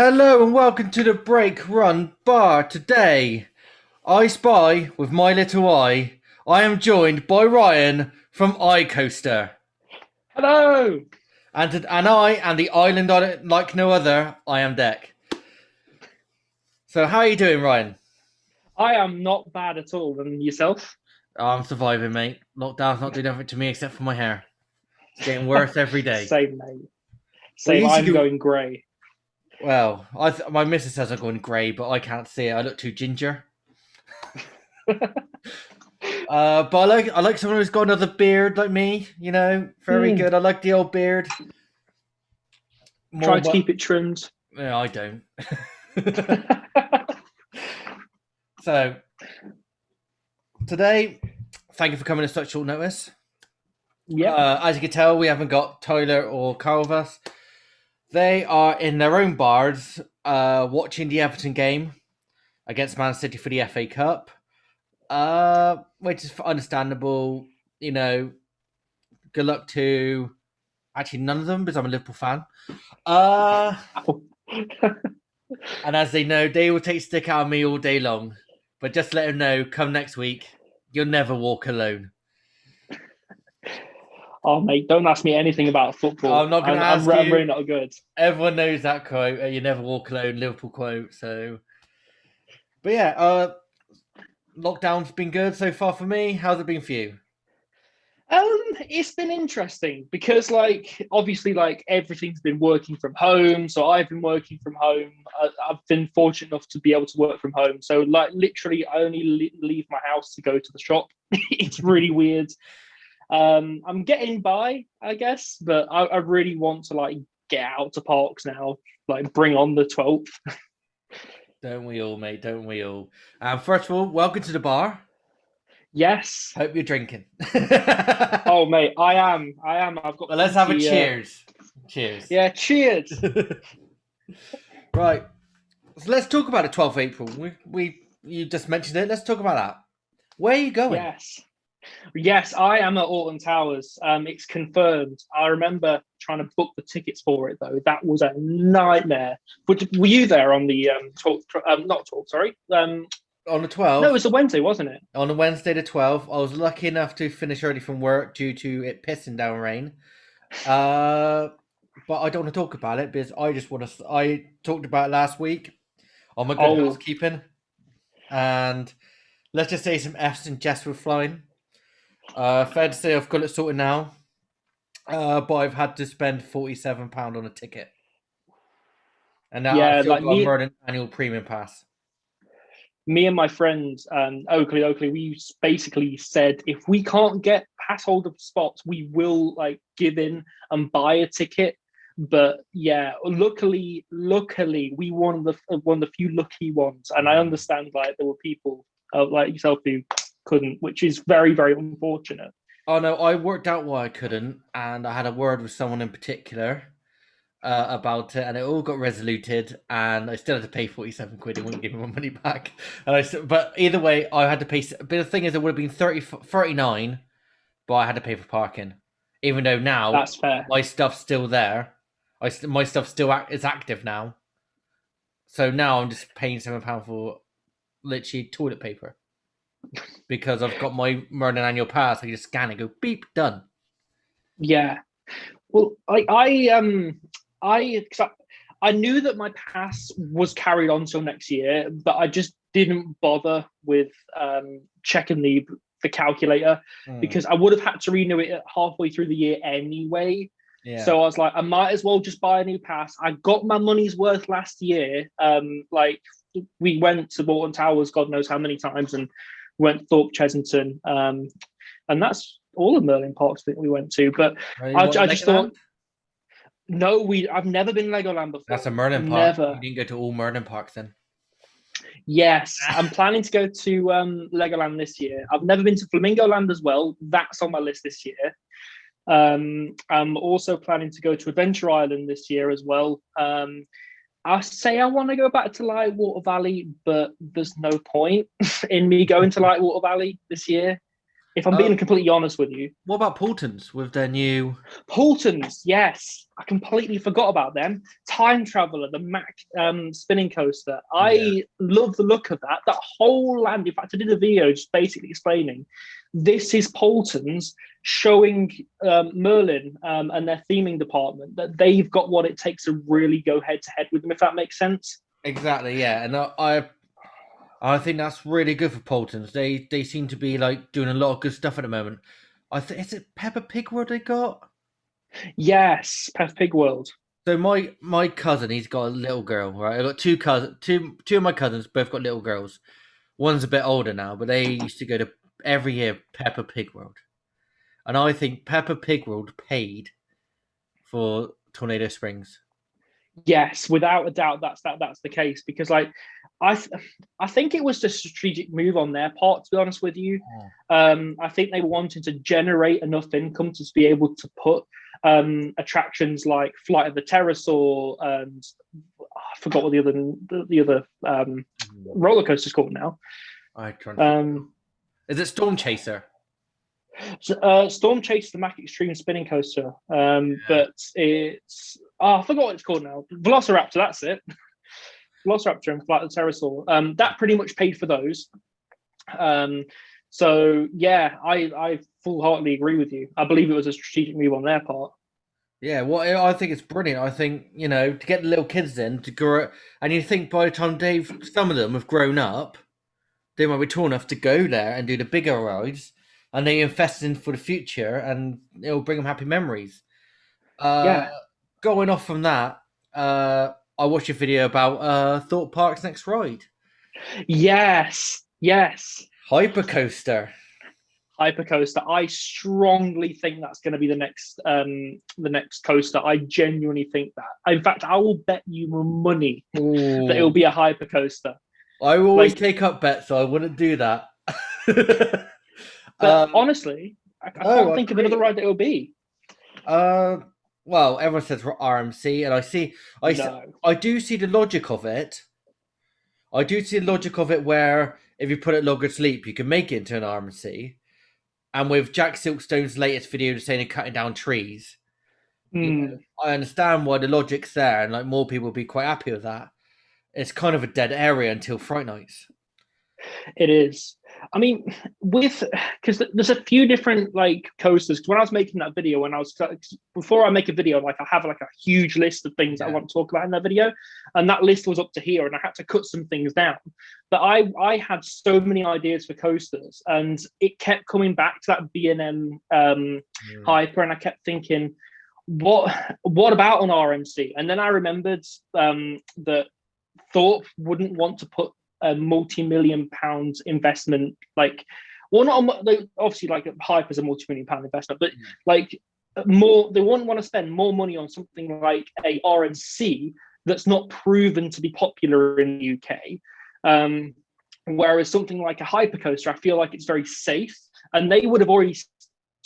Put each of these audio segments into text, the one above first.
Hello and welcome to the Break Run Bar. Today, I spy with my little eye. I am joined by Ryan from iCoaster. Hello. And I am the island on it like no other. I am Deck. So how are you doing, Ryan? I am not bad at all. And yourself? Oh, I'm surviving, mate. Lockdown's not doing nothing to me except for my hair. It's getting worse every day. Same, mate. Well, you Same. used to I'm go. going grey. Well, my missus says I'm going grey, but I can't see it. I look too ginger. But I like someone who's got another beard like me. Very good. I like the old beard. More, Try to but keep it trimmed. no, I don't. So today, thank you for coming at such short notice. Yep. As you can tell, we haven't got Tyler or Carl with us. They are in their own bars, watching the Everton game against Man City for the FA Cup. Which is understandable. You know, good luck to actually none of them because I'm a Liverpool fan. Uh, and as they know, they will take stick out of me all day long. But just let them know, come next week, you'll never walk alone. Oh, mate, don't ask me anything about football. I'm not going to I'm ask you. really not good. Everyone knows that quote. You never walk alone, Liverpool quote. But yeah, lockdown's been good so far for me. How's it been for you? It's been interesting because, obviously, everything's been working from home. So I've been working from home. I've been fortunate enough to be able to work from home. So, literally, I only leave my house to go to the shop. It's really weird. I'm getting by, I guess, but I really want to get out to parks now. Bring on the 12th. Don't we all, mate? Don't we all? First of all, welcome to the bar. Yes. Hope you're drinking. Well, Oh, mate, I am. I am. I've got let's have a plenty. cheers. Cheers. Yeah. Cheers. Right. So let's talk about the 12th of April. We you just mentioned it. Let's talk about that. Where are you going? Yes. Yes, I am at Alton Towers. It's confirmed. I remember trying to book the tickets for it though. That was a nightmare. Were you there on the talk? Not talk. Sorry. On the No, it 12th, was a Wednesday, wasn't it? on a Wednesday the 12th, I was lucky enough to finish early from work due to it pissing down rain. Uh, but I don't want to talk about it because I just want to. I talked about it last week on my good Oh, housekeeping, and let's just say some F's and Jess were flying. Fair to say I've got it sorted now, but I've had to spend £47 on a ticket, and now I've yeah. still got a Merlin annual premium pass. Me and my friend Oakley, we basically said if we can't get pass holder spots, we will give in and buy a ticket. But yeah, luckily, we one of the few lucky ones, and I understand there were people like yourself who couldn't, which is very very unfortunate. Oh no, I worked out why I couldn't, and I had a word with someone in particular about it, and it all got resoluted, and I still had to pay 47 quid. They wouldn't give me my money back, but either way, I had to pay. But the thing is, it would have been 39, but I had to pay for parking, even though now That's fair. my stuff's still there. My stuff still is active now, so now I'm just paying £7 for literally toilet paper because I've got my Merlin annual pass. I can just scan it, go beep, done. Yeah. Well, I 'cause I knew that my pass was carried on till next year, but I just didn't bother with checking the calculator Mm, because I would have had to renew it halfway through the year anyway. yeah. So I was like, I might as well just buy a new pass. I got my money's worth last year. We went to Bolton Towers, God knows how many times, and went to Thorpe Chesington, and that's all of Merlin Parks that we went to. But What, I just thought, Legoland? no, I've never been Legoland That's before. a Merlin park. Never. You didn't go to all Merlin parks then. Yes, I'm planning to go to Legoland this year. I've never been to Flamingo Land as well. That's on my list this year. I'm also planning to go to Adventure Island this year as well. I say I want to go back to Lightwater Valley, but there's no point in me going to Lightwater Valley this year. If I'm Uh, being completely honest with you. what about Portons with their new? Paultons, yes, I completely forgot about them. Time Traveler, the Mac spinning coaster. Yeah, I love the look of that. That whole land. In fact, I did a video just basically explaining this is Paultons showing Merlin and their theming department that they've got what it takes to really go head to head with them. If that makes sense. exactly. Yeah, and I think that's really good for Portons. They seem to be like doing a lot of good stuff at the moment. I think is it Peppa Pig World they got? Yes, Peppa Pig World. So my cousin, he's got a little girl, right? I got two of my cousins, both got little girls. One's a bit older now, but they used to go to every year Peppa Pig World, and I think Peppa Pig World paid for Tornado Springs. Yes, without a doubt, that's the case because like I th- I think it was the strategic move on their part. To be honest with you, Oh. I think they wanted to generate enough income to be able to put attractions like Flight of the Pterosaur and I forgot what the other roller coaster's called now. I trying to think. Um, Is it Storm Chaser? Storm Chase, the Mac Extreme spinning coaster, Yeah. but it's I forgot what it's called now. Velociraptor, that's it. Velociraptor and Flight of the Pterosaur. That pretty much paid for those. Um, so yeah, I full heartedly agree with you. I believe it was a strategic move on their part. Yeah, well, I think it's brilliant. I think to get the little kids in to grow, and you think by the time some of them have grown up, they might be tall enough to go there and do the bigger rides, and they invest in for the future, and it'll bring them happy memories. Uh, Yeah. going off from that, I watched a video about Thought Park's next ride, Yes. Yes. Hypercoaster. Hypercoaster. I strongly think that's going to be the next coaster. I genuinely think that. In fact, I will bet you money that it will Ooh, be a hypercoaster. I always Like, take up bets, so I wouldn't do that. but um, honestly, I no, can't I think of another agree. ride that it will be. Uh, well, everyone says for RMC, and No. I do see the logic of it. I do see the logic of it where if you put it longer sleep, you can make it into an RMC. And with Jack Silkstone's latest video saying they're cutting down trees, Hmm. I understand why the logic's there, and like more people would be quite happy with that. It's kind of a dead area until Fright Nights. It is. I mean, with because there's a few different like coasters. 'Cause when I was making that video, when I was before I make a video, like I have like a huge list of things that I Yeah, want to talk about in that video, and that list was up to here, and I had to cut some things down. But I had so many ideas for coasters, and it kept coming back to that B&M mm. hyper, and I kept thinking, what about an RMC? And then I remembered that Thorpe wouldn't want to put a multi-million pounds investment, like, well, not obviously like Hype is a multi-million pound investment, but like more, they wouldn't want to spend more money on something like a RNC that's not proven to be popular in the UK. Whereas something like a hypercoaster, I feel like it's very safe, and they would have already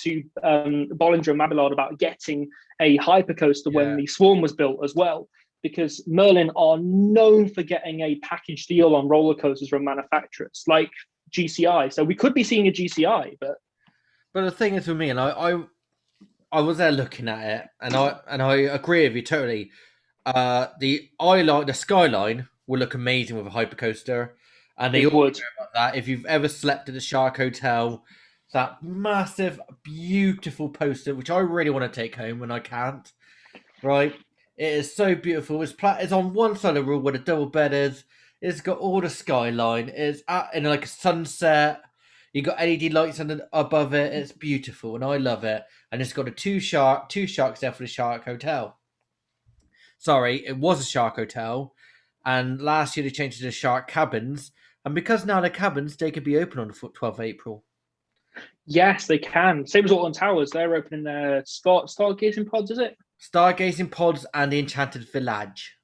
to Bollinger and Mabillard about getting a hypercoaster when Yeah. the Swarm was built as well, because Merlin are known for getting a package deal on roller coasters from manufacturers like GCI. So we could be seeing a GCI, but But the thing is with me, and I was there looking at it, and I agree with you totally. The skyline will look amazing with a hypercoaster, and they it all would. care about that. If you've ever slept at the Shark Hotel, that massive, beautiful poster, which I really want to take home when I can't. Right, it is so beautiful. It's on one side of the room where the double bed is. It's got all the skyline. It's in like a sunset. You got LED lights above it. It's beautiful, and I love it. And it's got two sharks there for the Shark Hotel. Sorry, it was a Shark Hotel, and last year they changed it to Shark Cabins. And because now they're cabins, they could be open on the 12th of April. Yes, they can. Same as Alton Towers. They're opening their stargazing pods, is it? Stargazing pods and the Enchanted Village.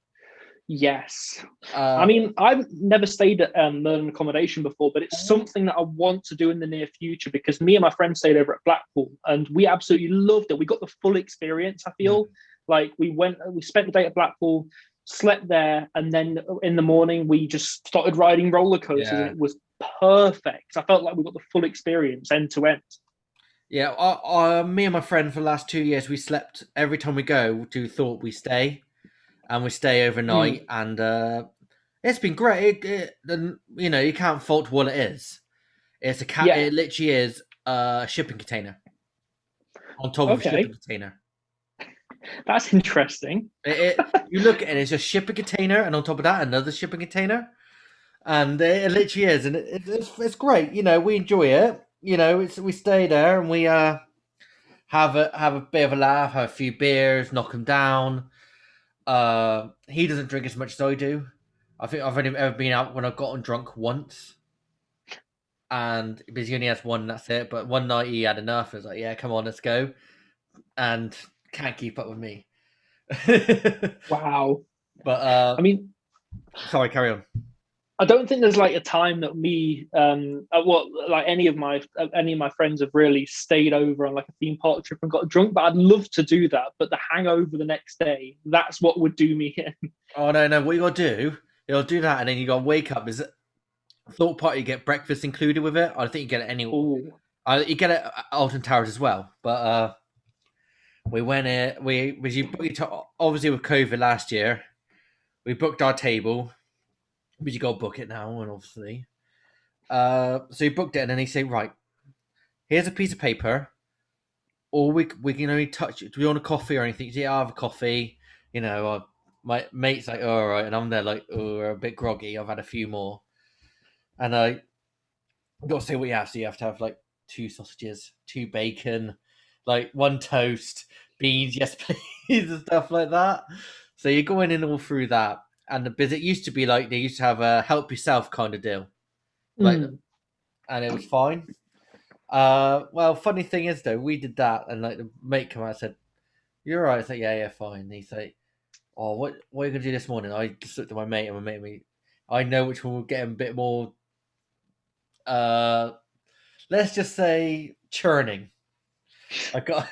Yes. I Uh, mean, I've never stayed at Merlin accommodation before, but it's something that I want to do in the near future because me and my friend stayed over at Blackpool and we absolutely loved it. We got the full experience, I feel. Like we spent the day at Blackpool. slept there, and then in the morning we just started riding roller coasters, and Yeah. it was perfect. I felt like we got the full experience end to end. Yeah, me and my friend for the last 2 years, we slept every time we go to Thorpe. We stay and we stay overnight, Mm, and it's been great. You can't fault what it is. It's a cat. yeah. It literally is a shipping container on top of a shipping Okay. container. That's interesting. You look at it, it's a shipping container, and on top of that, another shipping container, and it literally is, and it's great. We enjoy it. We stay there and we have a bit of a laugh, have a few beers, knock him down. He doesn't drink as much as I do. I think I've only ever been out when I've gotten drunk once, and because he only has one, that's it. But one night he had enough. It was like, yeah, come on, let's go, and can't keep up with me. Wow. but I mean, sorry, carry on. I don't think there's like a time that like any of my friends have really stayed over on like a theme park trip and got drunk. But I'd love to do that. But the hangover the next day, that's what would do me in. Oh no, no, what you gotta do? You'll do that, and then you gotta wake up. Is it thought party? You get breakfast included with it. I think you get it any. Oh, You get it at Alton Towers as well, but we went it. Obviously with COVID last year, we booked our table, but you got to book it now, and obviously, so you booked it, and then they say, right, here's a piece of paper, or we can only touch it. Do we want a coffee or anything? Yeah, I have a coffee. My mate's like, oh, all right, and I'm there like, oh, we're a bit groggy. I've had a few more, and I got to say what you have. So you have to have like 2 sausages, 2 bacon, like 1 toast, beans, yes please, and stuff like that. So you're going in all through that, and because it used to be like they used to have a help yourself kind of deal, like, mm. and it was fine. Well, funny thing is though, we did that, and like the mate came out and said, "You're right." I said, "Yeah, yeah, fine." And he's like, "Oh, what are you gonna do this morning?" I just looked at my mate, and my mate, me, I know which one will get him a bit more. Uh, let's just say churning. I got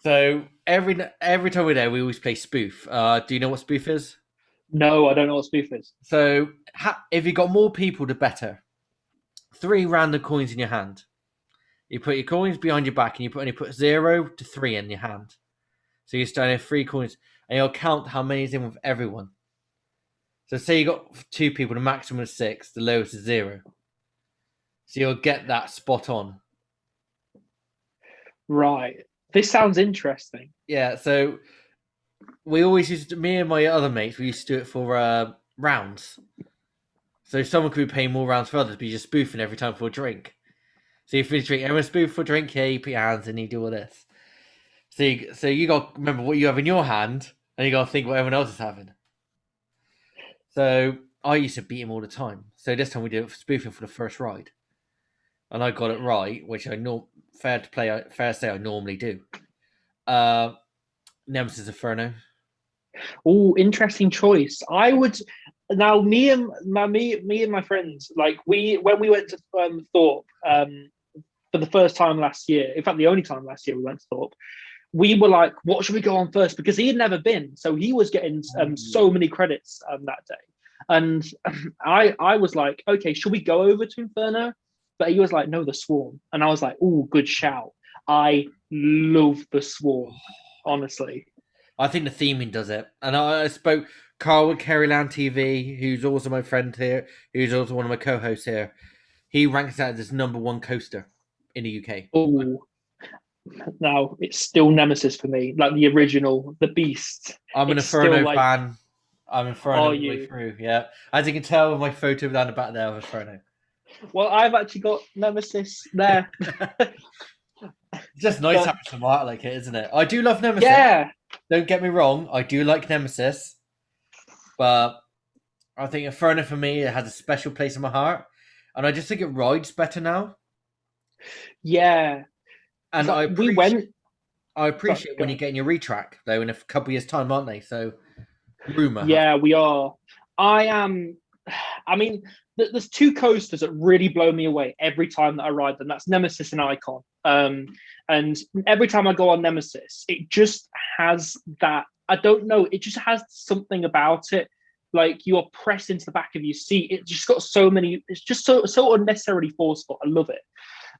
so every time we're there, we always play spoof. Do you know what spoof is? No, I don't know what spoof is. So if you got more people, the better. 3 random coins in your hand. You put your coins behind your back, and you put 0 to 3 in your hand. So you're starting with 3 coins, and you'll count how many is in with everyone. So say you got 2 people, the maximum is 6, the lowest is 0. So you'll get that spot on. Right. This sounds interesting. Yeah. So we always me and my other mates, we used to do it for rounds. So someone could be paying more rounds for others, but you're just spoofing every time for a drink. So you finish drink, everyone spoof for a drink, yeah, you put your hands and you do all this. So you got to remember what you have in your hand, and you got to think what everyone else is having. So I used to beat him all the time. So this time we did it for spoofing for the first ride, and I got it right, which I know fair to say I normally do. Uh, Nemesis Inferno. Oh, interesting choice. I would now me and my friends like we when we went to Thorpe for the first time last year. In fact, the only time last year we went to Thorpe. We were like, what should we go on first? Because he had never been, so he was getting so many credits that day. And I was like, okay, should we go over to Inferno? But he was like, no, the Swarm. And I was like, oh, good shout. I love the Swarm, honestly. I think the theming does it. And I spoke Carl with Kerryland TV, who's also my friend here, who's also one of my co-hosts here. He ranks that as number 1 coaster in the UK. Oh, now it's still Nemesis for me, like the original, the Beast. I'm an It's still Inferno like, fan. I'm Inferno are all the way you? through. Yeah, as you can tell, with my photo down the back there of Inferno. Well, I've actually got Nemesis there. It's just nice But having some art like it, isn't it? I do love Nemesis. yeah, Don't get me wrong. I do like Nemesis, but I think Inferno for me it has a special place in my heart, and I just think it rides better now. yeah. And So we went. I Sorry, appreciate go when you're ahead. getting your retrack though in a couple of years' time, aren't they? So rumor has. Yeah, we are. I am. I mean, there's 2 coasters that really blow me away every time that I ride them. That's Nemesis and Icon. And every time I go on Nemesis, it just has that I don't know. It just has something about it. Like you are pressed into the back of your seat. It just got so many. It's just so unnecessarily forceful. I love it.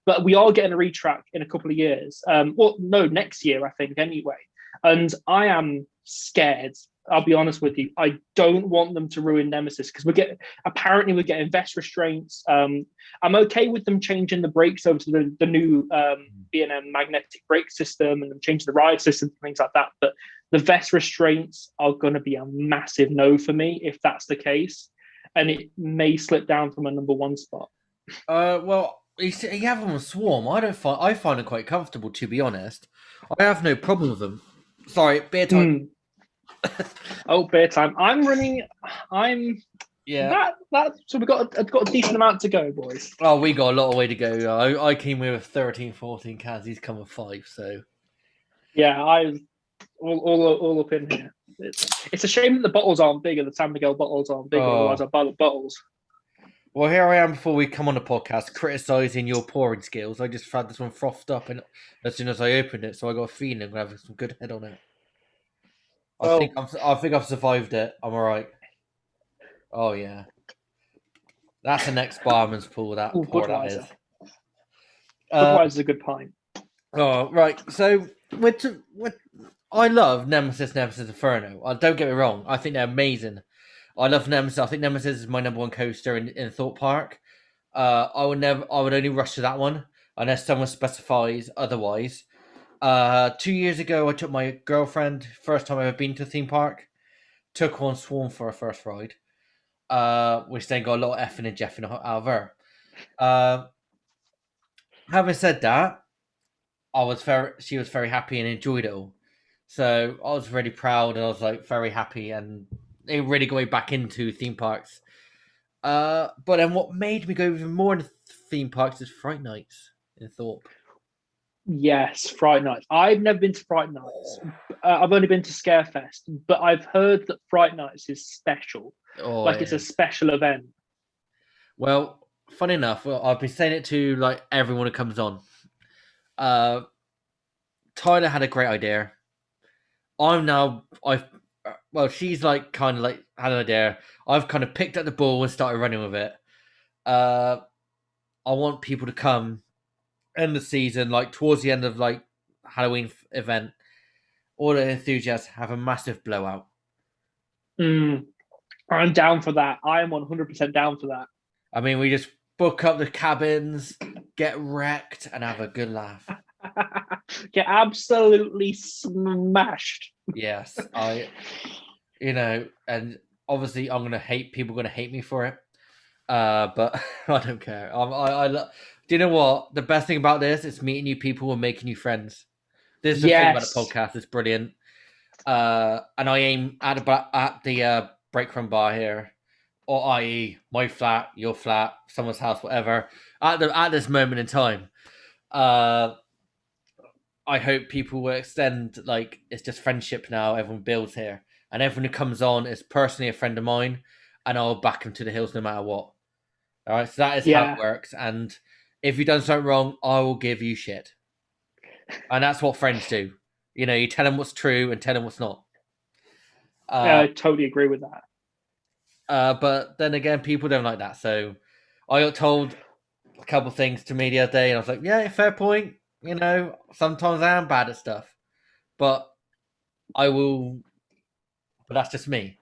But we are getting a retrack in a couple of years. Well, no, next year I think anyway. And I am scared. I'll be honest with you. I don't want them to ruin Nemesis because we're getting vest restraints. I'm okay with them changing the brakes over to the new B&M magnetic brake system and them changing the ride system and things like that. But the vest restraints are going to be a massive no for me if that's the case, and it may slip down from a number one spot. Well, you have them on Swarm. I find it quite comfortable, to be honest. I have no problem with them. Sorry, beer time. Mm. Oh, beer time. I'm running. I'm Yeah. that. So got a decent amount to go, boys. Oh, we got a lot of way to go. I came with 13, 14 cans. He's come with 5, so. Yeah, I all up in here. It's a shame that the bottles aren't bigger. The San Miguel bottles aren't bigger. Otherwise, I'd buy the bottles. Well, here I am before we come on the podcast criticising your pouring skills. I just had this one frothed up and as soon as I opened it, so I got a feeling I'm gonna have some good head on it. Well, I think I've survived it. I'm alright. Oh yeah. That's the next barman's pour that that is. Budweiser's a good pint. Oh right. So I love Nemesis Inferno. Don't get me wrong, I think they're amazing. I love Nemesis. I think Nemesis is my number one coaster in Thorpe Park. I would only rush to that one unless someone specifies otherwise. 2 years ago, I took my girlfriend, first time I've ever been to a theme park, took her on Swarm for her first ride, which then got a lot of effing and jeffing out of her. Having said that, she was very happy and enjoyed it all. So I was really proud and I was like very happy and it really got me back into theme parks. But then what made me go even more into theme parks is Fright Nights in Thorpe. Yes, Fright Nights. I've never been to Fright Nights. I've only been to Scarefest, but I've heard that Fright Nights is special. Like it's a special event. Well, funny enough, I've been saying it to like everyone who comes on. Tyler had a great idea. She's like kind of like had an idea. I've kind of picked up the ball and started running with it. I want people to come end the season, like towards the end of like Halloween event, all the enthusiasts have a massive blowout. I'm down for that. I am 100% down for that. I mean, we just book up the cabins, get wrecked, and have a good laugh. Get absolutely smashed. Yes, and obviously people are gonna hate me for it. But I don't care. Do you know what? The best thing about this is meeting new people and making new friends. This is the thing about the podcast. It's brilliant. And I aim at the break room bar here, or i.e., my flat, your flat, someone's house, whatever. At this moment in time, I hope people will extend like it's just friendship now. Everyone builds here, and everyone who comes on is personally a friend of mine, and I'll back them to the hills no matter what. All right, so that is how it works. And if you've done something wrong, I will give you shit, and that's what friends do. You tell them what's true and tell them what's not. I totally agree with that. But then again, people don't like that. So I got told a couple things to me the other day, and I was like, "Yeah, fair point." Sometimes I am bad at stuff, but I will. But that's just me.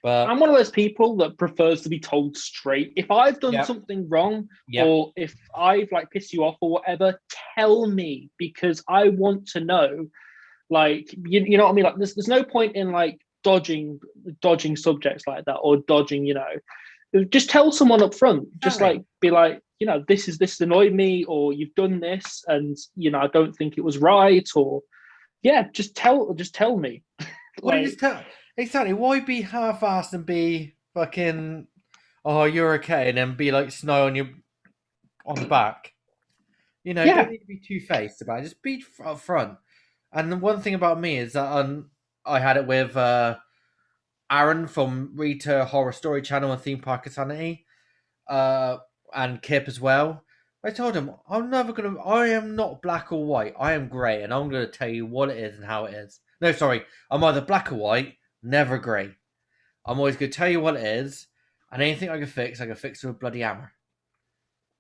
But I'm one of those people that prefers to be told straight. If I've done something wrong, or if I've like pissed you off or whatever, tell me because I want to know. Like you know what I mean? Like there's no point in like dodging subjects like that or dodging. Just tell someone up front. Just like be like, this annoyed me, or you've done this, and I don't think it was right, or just tell me. Well, just tell exactly. Why be half-assed and be fucking? Oh, you're okay, and then be like snow on the back. Don't need to be two-faced about it. Just be up front. And the one thing about me is that I had it with Aaron from Rita Horror Story Channel and Theme Park Insanity, and Kip as well. I told him I am not black or white. I am grey, and I'm going to tell you what it is and how it is. No, sorry. I'm either black or white, never grey. I'm always going to tell you what it is, and anything I can fix with a bloody hammer.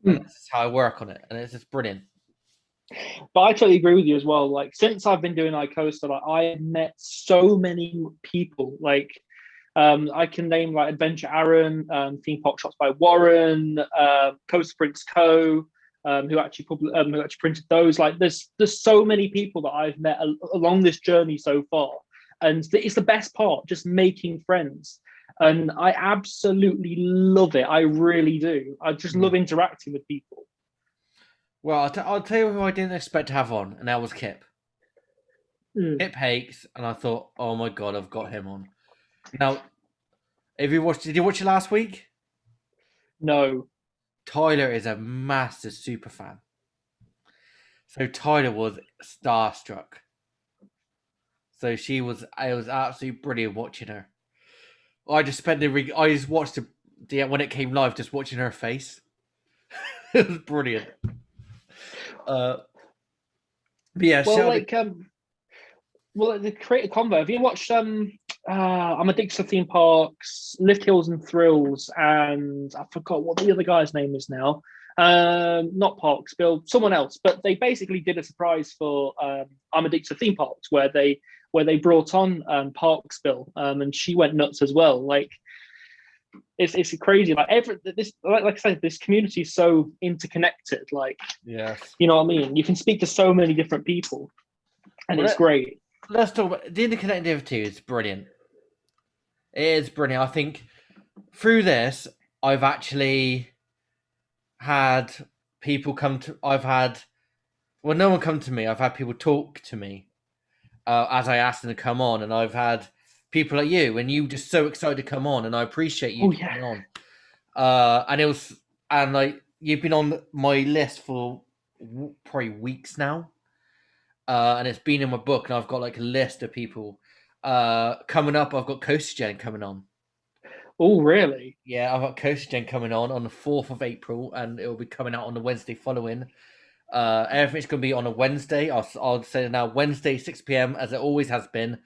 And Hmm. that's how I work on it, and it's just brilliant. But I totally agree with you as well. Like since I've been doing iCoaster, like I have met so many people. Like I can name like Adventure Aaron, Theme Park Shots by Warren, Coaster Prints Co. Who actually printed those. Like there's so many people that I've met along this journey so far, and it's the best part, just making friends. And I absolutely love it. I really do. I just love Mm. interacting with people. Well, I'll tell you who I didn't expect to have on, and that was Kip. Mm. Kip Hakes, and I thought, oh my god, I've got him on. Now, if you watched, did you watch it last week? No. Tyler is a massive super fan. So Tyler was starstruck. So it was absolutely brilliant watching her. I just spent I just watched when it came live, just watching her face. It was brilliant. Uh, but yeah, Well, Sheldon. like the creative combo. Have you watched I'm addicted to theme parks, Lift Hills and Thrills, and I forgot what the other guy's name is now. Not Parks, Bill, someone else. But they basically did a surprise for I'm addicted to theme parks where they brought on Parks Bill, and she went nuts as well. Like it's crazy. Like like I said, this community is so interconnected. Like Yes. you know what I mean. You can speak to so many different people, and Well, it's great. let's talk about the interconnectivity. Is brilliant. It is brilliant. I think through this, I've actually had people come to. I've had well, no one come to me. I've had people talk to me as I asked them to come on, and I've had people like you, and you just so excited to come on, and I appreciate you Oh yeah. coming on. And it was, and like you've been on my list for probably weeks now, and it's been in my book, and I've got like a list of people coming up. I've got Coast Gen coming on. Oh really? Yeah, I've got Coast Gen coming on the 4th of April, and it will be coming out on the Wednesday following. Everything's going to be on a Wednesday. I'll say it now, Wednesday 6 p.m. as it always has been,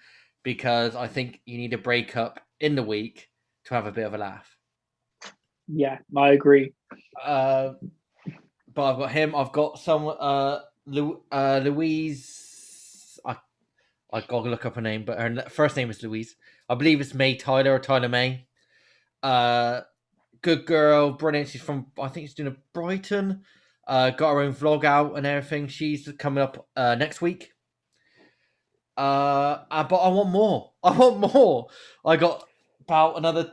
because I think you need a break up in the week to have a bit of a laugh. Yeah, I agree. Uh, but I've got him. I've got some Louise. I gotta look up her name, but her first name is Louise. I believe it's May Tyler or Tyler May. Uh, Good girl, brilliant. She's from, I think she's doing a Brighton. Got her own vlog out and everything. She's coming up next week. But I want more. I want more. I got about another,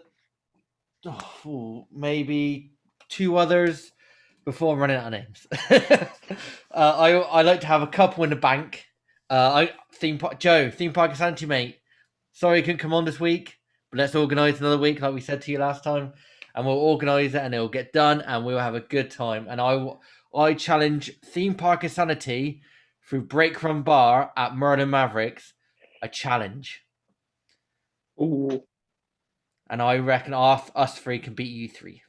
maybe two others before I'm running out of names. I like to have a couple in the bank. Theme park Santi, mate. Sorry you couldn't come on this week, but let's organise another week like we said to you last time, and we'll organise it and it'll get done and we'll have a good time. And I challenge Theme Park Insanity through Break From Bar at Merlin Mavericks. A challenge, Oh, and I reckon us three can beat you three.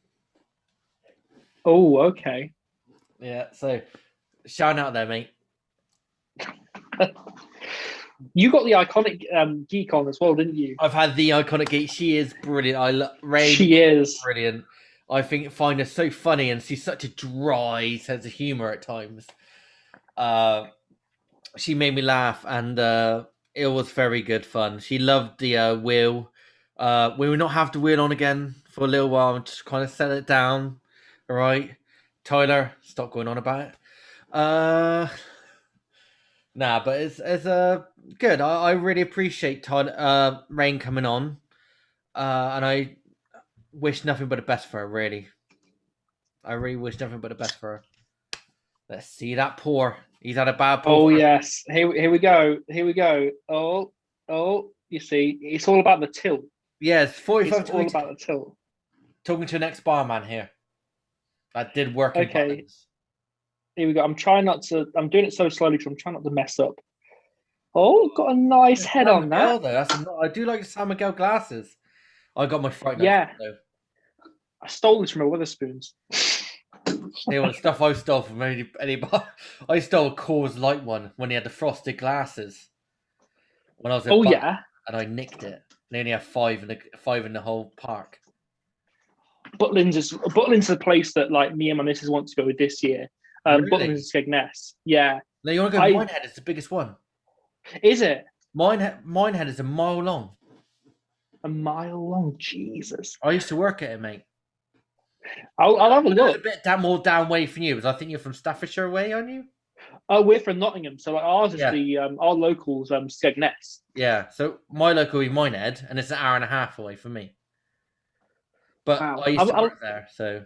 oh, okay. Yeah, so shout out there, mate. You got the iconic geek on as well, didn't you? I've had the iconic geek. She is brilliant. Rain She is. brilliant. I find her so funny, and she's such a dry sense of humor at times. She made me laugh, and it was very good fun. She loved the wheel. We will not have the wheel on again for a little while and just kind of set it down. All right, Tyler, stop going on about it. Nah, but it's good. I really appreciate Rain coming on, and I wish nothing but the best for her. Really, I really wish nothing but the best for her. Let's see that pour. He's had a bad pour Oh for. yes. Here we go. Here we go. Oh, oh. You see, it's all about the tilt. Yeah, it's It's 45 to all 80. about the tilt. Talking to an ex-barman here that did work in Okay. buttons. Here we go. I'm trying not to. I'm doing it so slowly because I'm trying not to mess up. Oh, got a nice head San on Miguel, that. though. I do like the San Miguel glasses. I got my fright nights, Yeah, though. I stole this from a Witherspoons. They were the stuff I stole from any bar. I stole a Coors Light one when he had the frosted glasses. when I was at Oh Buck, yeah, and I nicked it. They only have five in the whole park. Butlins is a place that like me and my missus want to go this year. Butlins Really? and Skegness. Yeah, No, you want to go? I Minehead is the biggest one. is it Minehead is a mile long. a mile long? Jesus, I used to work at it, mate. I'll have a I know it's a look. bit more down way from you, because I think you're from Staffordshire way, aren't you? Oh, we're from Nottingham, so like ours is Yeah. the our locals Skegness. Yeah. So my local will be Minehead, and it's an hour and a half away from me. But Wow, I used to work there, so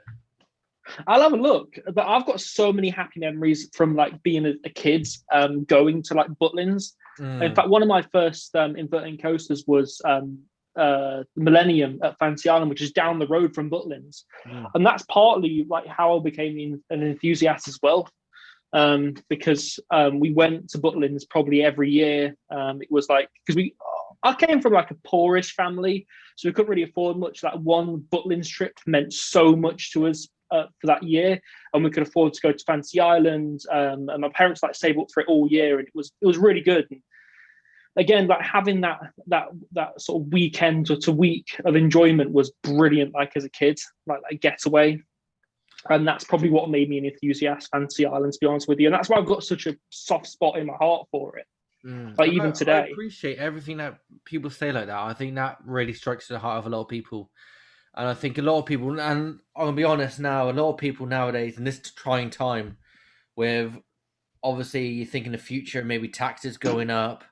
I'll have a look. But I've got so many happy memories from like being a kid, going to like Butlins. In fact, one of my first inverting coasters was Millennium at Fancy Island, which is down the road from Butlins, and that's partly like how I became an enthusiast as well. Because we went to Butlins probably every year. It was like because I came from like a poorish family, so we couldn't really afford much. That one Butlins trip meant so much to us for that year, and we could afford to go to Fancy Island. And my parents like saved up for it all year, and it was really good. And again, like having that sort of weekend or to week of enjoyment was brilliant. Like as a kid, like that getaway. And that's probably what made me an enthusiast, Fancy Island, to be honest with you. And that's why I've got such a soft spot in my heart for it. Like even I today. appreciate everything that people say like that. I think that really strikes the heart of a lot of people. And I think a lot of people, and I'm going to be honest now, a lot of people nowadays in this trying time, with obviously you're thinking the future, maybe taxes going up.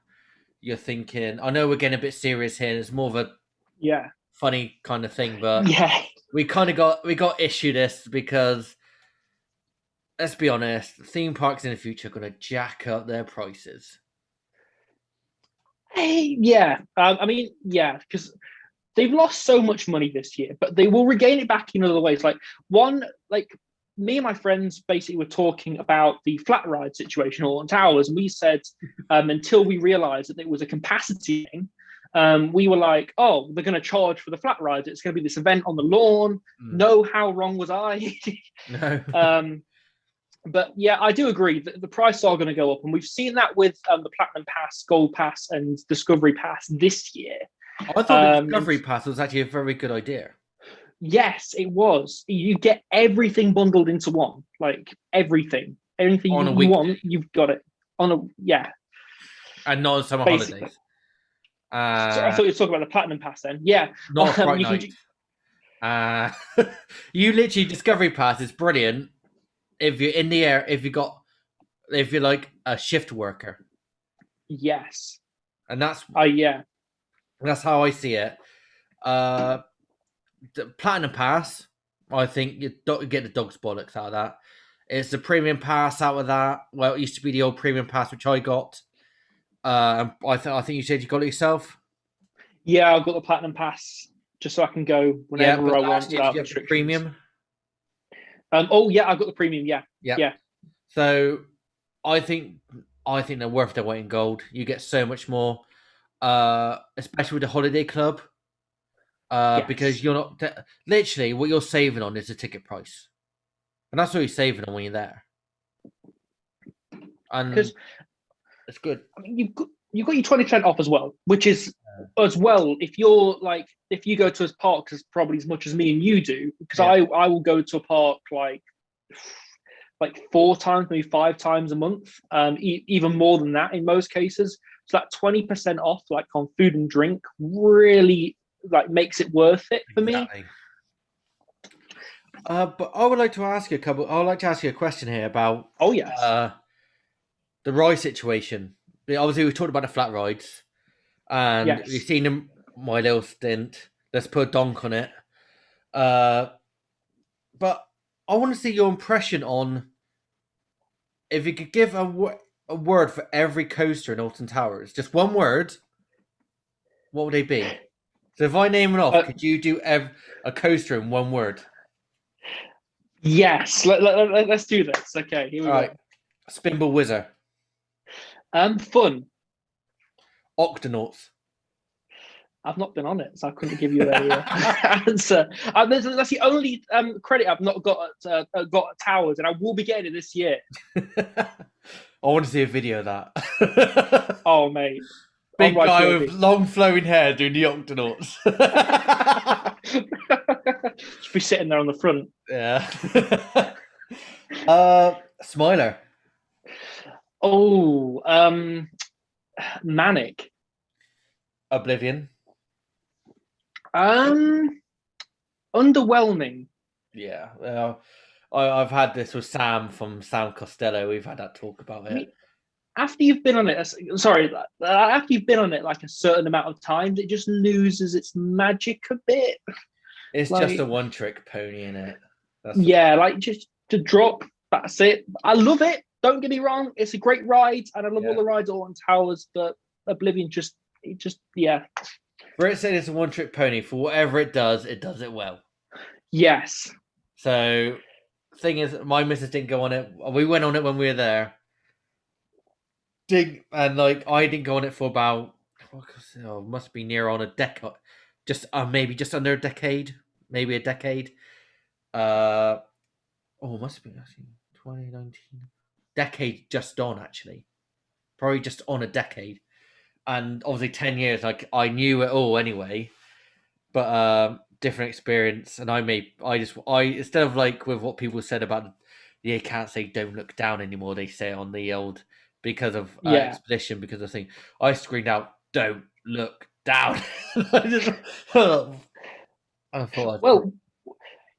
You're thinking, I know we're getting a bit serious here. It's more of a Yeah. funny kind of thing, but Yeah. we got issue this because let's be honest, theme parks in the future are going to jack up their prices. Hey, yeah. I mean, yeah, because they've lost so much money this year, but they will regain it back in other ways. Like me and my friends basically were talking about the flat ride situation on towers, and we said until we realized that it was a capacity thing, we were like, oh, they're going to charge for the flat rides. It's going to be this event on the lawn. No, how wrong was I? No. But yeah, I do agree that the prices are going to go up, and we've seen that with the Platinum Pass, Gold Pass, and Discovery Pass this year. I thought the Discovery Pass was actually a very good idea. Yes, it was. You get everything bundled into one, like everything On a you weekday. want, you've got it on a and not on summer basically. holidays. So I thought you were talking about the Platinum Pass then. Yeah, Not Fright Night. You literally Discovery Pass is brilliant if you're in the air. If you're like a shift worker. Yes, And that's that's how I see it. The Platinum Pass, I think you don't get the dog's bollocks out of that. It's the Premium Pass out of that. Well, it used to be the old Premium Pass, which I got. I think you said you got it yourself. Yeah, I've got the Platinum Pass just so I can go whenever I want without restrictions. Premium. Oh yeah, I've got the premium. Yeah. So I think they're worth their weight in gold. You get so much more, especially with the holiday club. Yes. Because you're not literally what you're saving on is the ticket price, and that's what you're saving on when you're there. And because it's good. I mean, you've got your 20% off as well, which is as well if you go to a park as probably as much as me and you do, because I will go to a park like 4 times, maybe 5 times a month, even more than that in most cases. So that 20% off, like on food and drink, really like makes it worth it for me. But I would like to ask you a question here about the ride situation. Obviously, we've talked about the flat rides, and we've seen them. My little stint. Let's put a donk on it. But I want to see your impression on if you could give a word for every coaster in Alton Towers, just one word. What would they be? So if I name it off, could you do a coaster in one word? Yes, let's do this. Okay, here we go. Spinball Whizzer. Fun. Octonauts. I've not been on it, so I couldn't give you an answer. That's the only credit I've not got at Towers, and I will be getting it this year. I want to see a video of that. Oh, mate. on Big Ride guy with POV. long flowing hair doing the Octonauts. Just be sitting there on the front. Yeah. Smiler. Oh, Manic. Oblivion. Um, Underwhelming. Yeah. I've had this with Sam from Sam Costello. We've had that talk about I it. mean, after you've been on it, sorry, after you've been on it like a certain amount of times, it just loses its magic a bit. It's just a Like, one trick pony in it. That's yeah, like just to drop. That's it. I love it. Don't get me wrong. It's a great ride, and I love all yeah. the rides at Alton Towers. But Oblivion yeah, For it said it's a one trick pony, for whatever it does it well. yes, So thing is, my missus didn't go on it. We went on it when we were there. And like I didn't go on it for about must be near on a decade, just maybe just under a decade, maybe a decade. Must be actually 2019, decade just on actually, probably just on a decade, and obviously 10 years. Like I knew it all anyway, but different experience, and I instead of like with what people said about you can't say don't look down anymore. They say on the old because of yeah. expedition because of thing. I screamed out don't look down. I just I thought Well,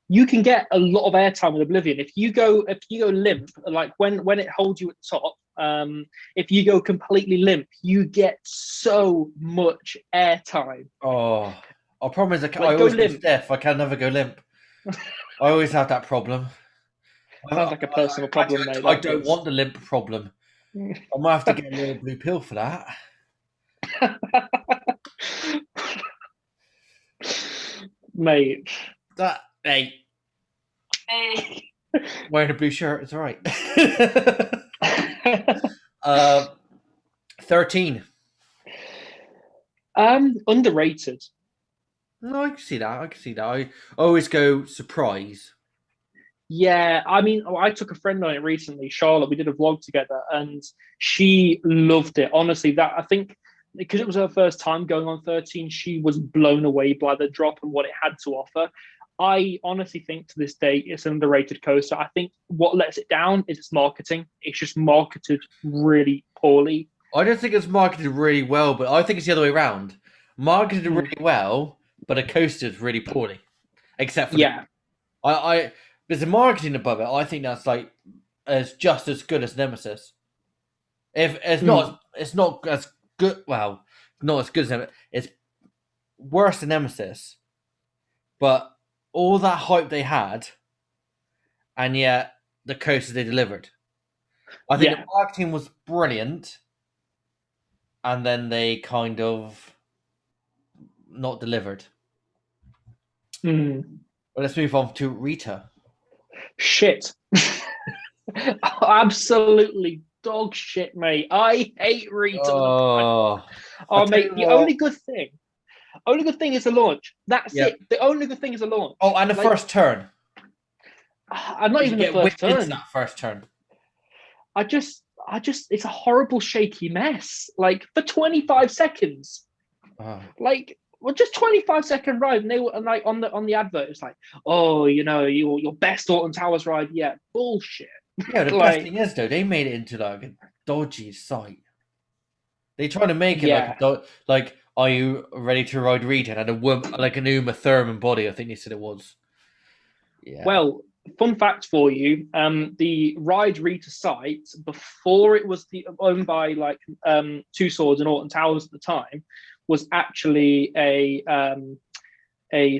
you can get a lot of airtime with Oblivion if you go limp, like when it holds you at the top. If you go completely limp, you get so much airtime. our problem is I Like go always go limp. stiff. I can never go limp. I always have that problem. Sounds like a personal problem, mate. I That don't does. want the limp problem. I might have to get a little blue pill for that. Mate. That hey, wearing a blue shirt is all right. 13. Underrated. No, I can see that. I can see that. I always go surprise. Yeah, I mean, I took a friend on it recently, Charlotte. We did a vlog together, and she loved it. Honestly, that I think because it was her first time going on 13, she was blown away by the drop and what it had to offer. I honestly think to this day it's an underrated coaster. I think what lets it down is its marketing. It's just marketed really poorly. I don't think it's marketed really well, but I think it's the other way around. Marketed Mm, really well, but a coastered really poorly. Except for the yeah. I there's a marketing above it. I think that's like as just as good as Nemesis. If Mm, it's not as good. Well, not as good as Nemesis. It's worse than Nemesis. But all that hype they had, and yet the coaster they delivered. I think the yeah. marketing was brilliant, and then they kind of not delivered. Mm, But let's move on to Rita. shit. Absolutely dog shit, mate. I hate Rita. Oh, I Oh, tell mate. you what. Only good thing is the launch. That's Yep. it. The only good thing is the launch. Oh, and the Like, first turn. I'm not Did you even the get first whipped into turn. that first turn? It's a horrible shaky mess. Like for 25 seconds, Oh. like well, just 25-second ride, and they were and like on the advert, it's like, oh, your best Alton Towers ride yet. Bullshit. Yeah, the best Like, thing is though, they made it into like a dodgy site. They try to make it like yeah. like, are you ready to ride Rita? And a woman like an Uma Thurman body. I think they said it was. Yeah. Well, fun fact for you: the Ride Rita site before it was owned by like Two Swords and Alton Towers at the time was actually a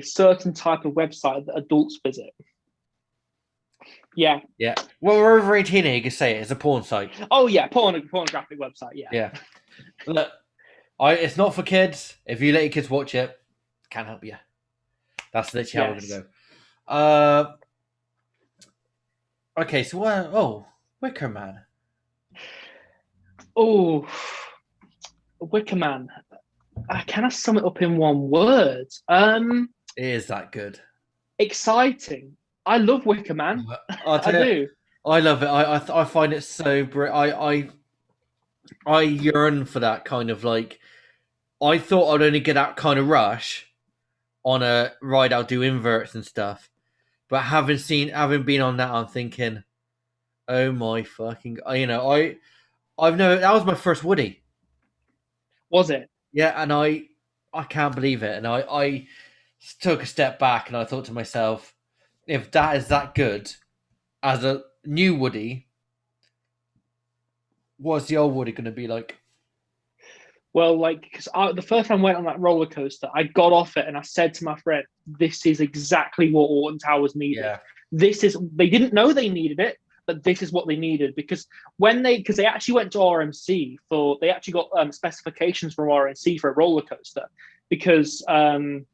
certain type of website that adults visit. Yeah. Yeah. Well, we're over 18 here. You can say it. It's a porn site. Oh yeah, pornographic website. Yeah. Yeah. Look, it's not for kids. If you let your kids watch it, can't help you. That's literally how we're Yes. gonna go. Okay. So what? Oh, Wicker Man. Oh, Wicker Man. Can I sum it up in one word? It is that good. Exciting. I love Wicker Man. I'll I tell you, do. I love it. I find it so. I yearn for that kind of like I thought I'd only get that kind of rush on a ride. I'll do inverts and stuff, but having been on that, I'm thinking, oh my fucking, I've never. That was my first Woody. Was it? Yeah, and I can't believe it. And I took a step back and I thought to myself, if that is that good as a new Woody, what's the old Woody going to be like? Well, like, because the first time I went on that roller coaster, I got off it and I said to my friend, "This is exactly what Alton Towers needed. Yeah, They didn't know they needed it, but this is what they needed." Because because they actually went to RMC they actually got specifications from RMC for a roller coaster, because the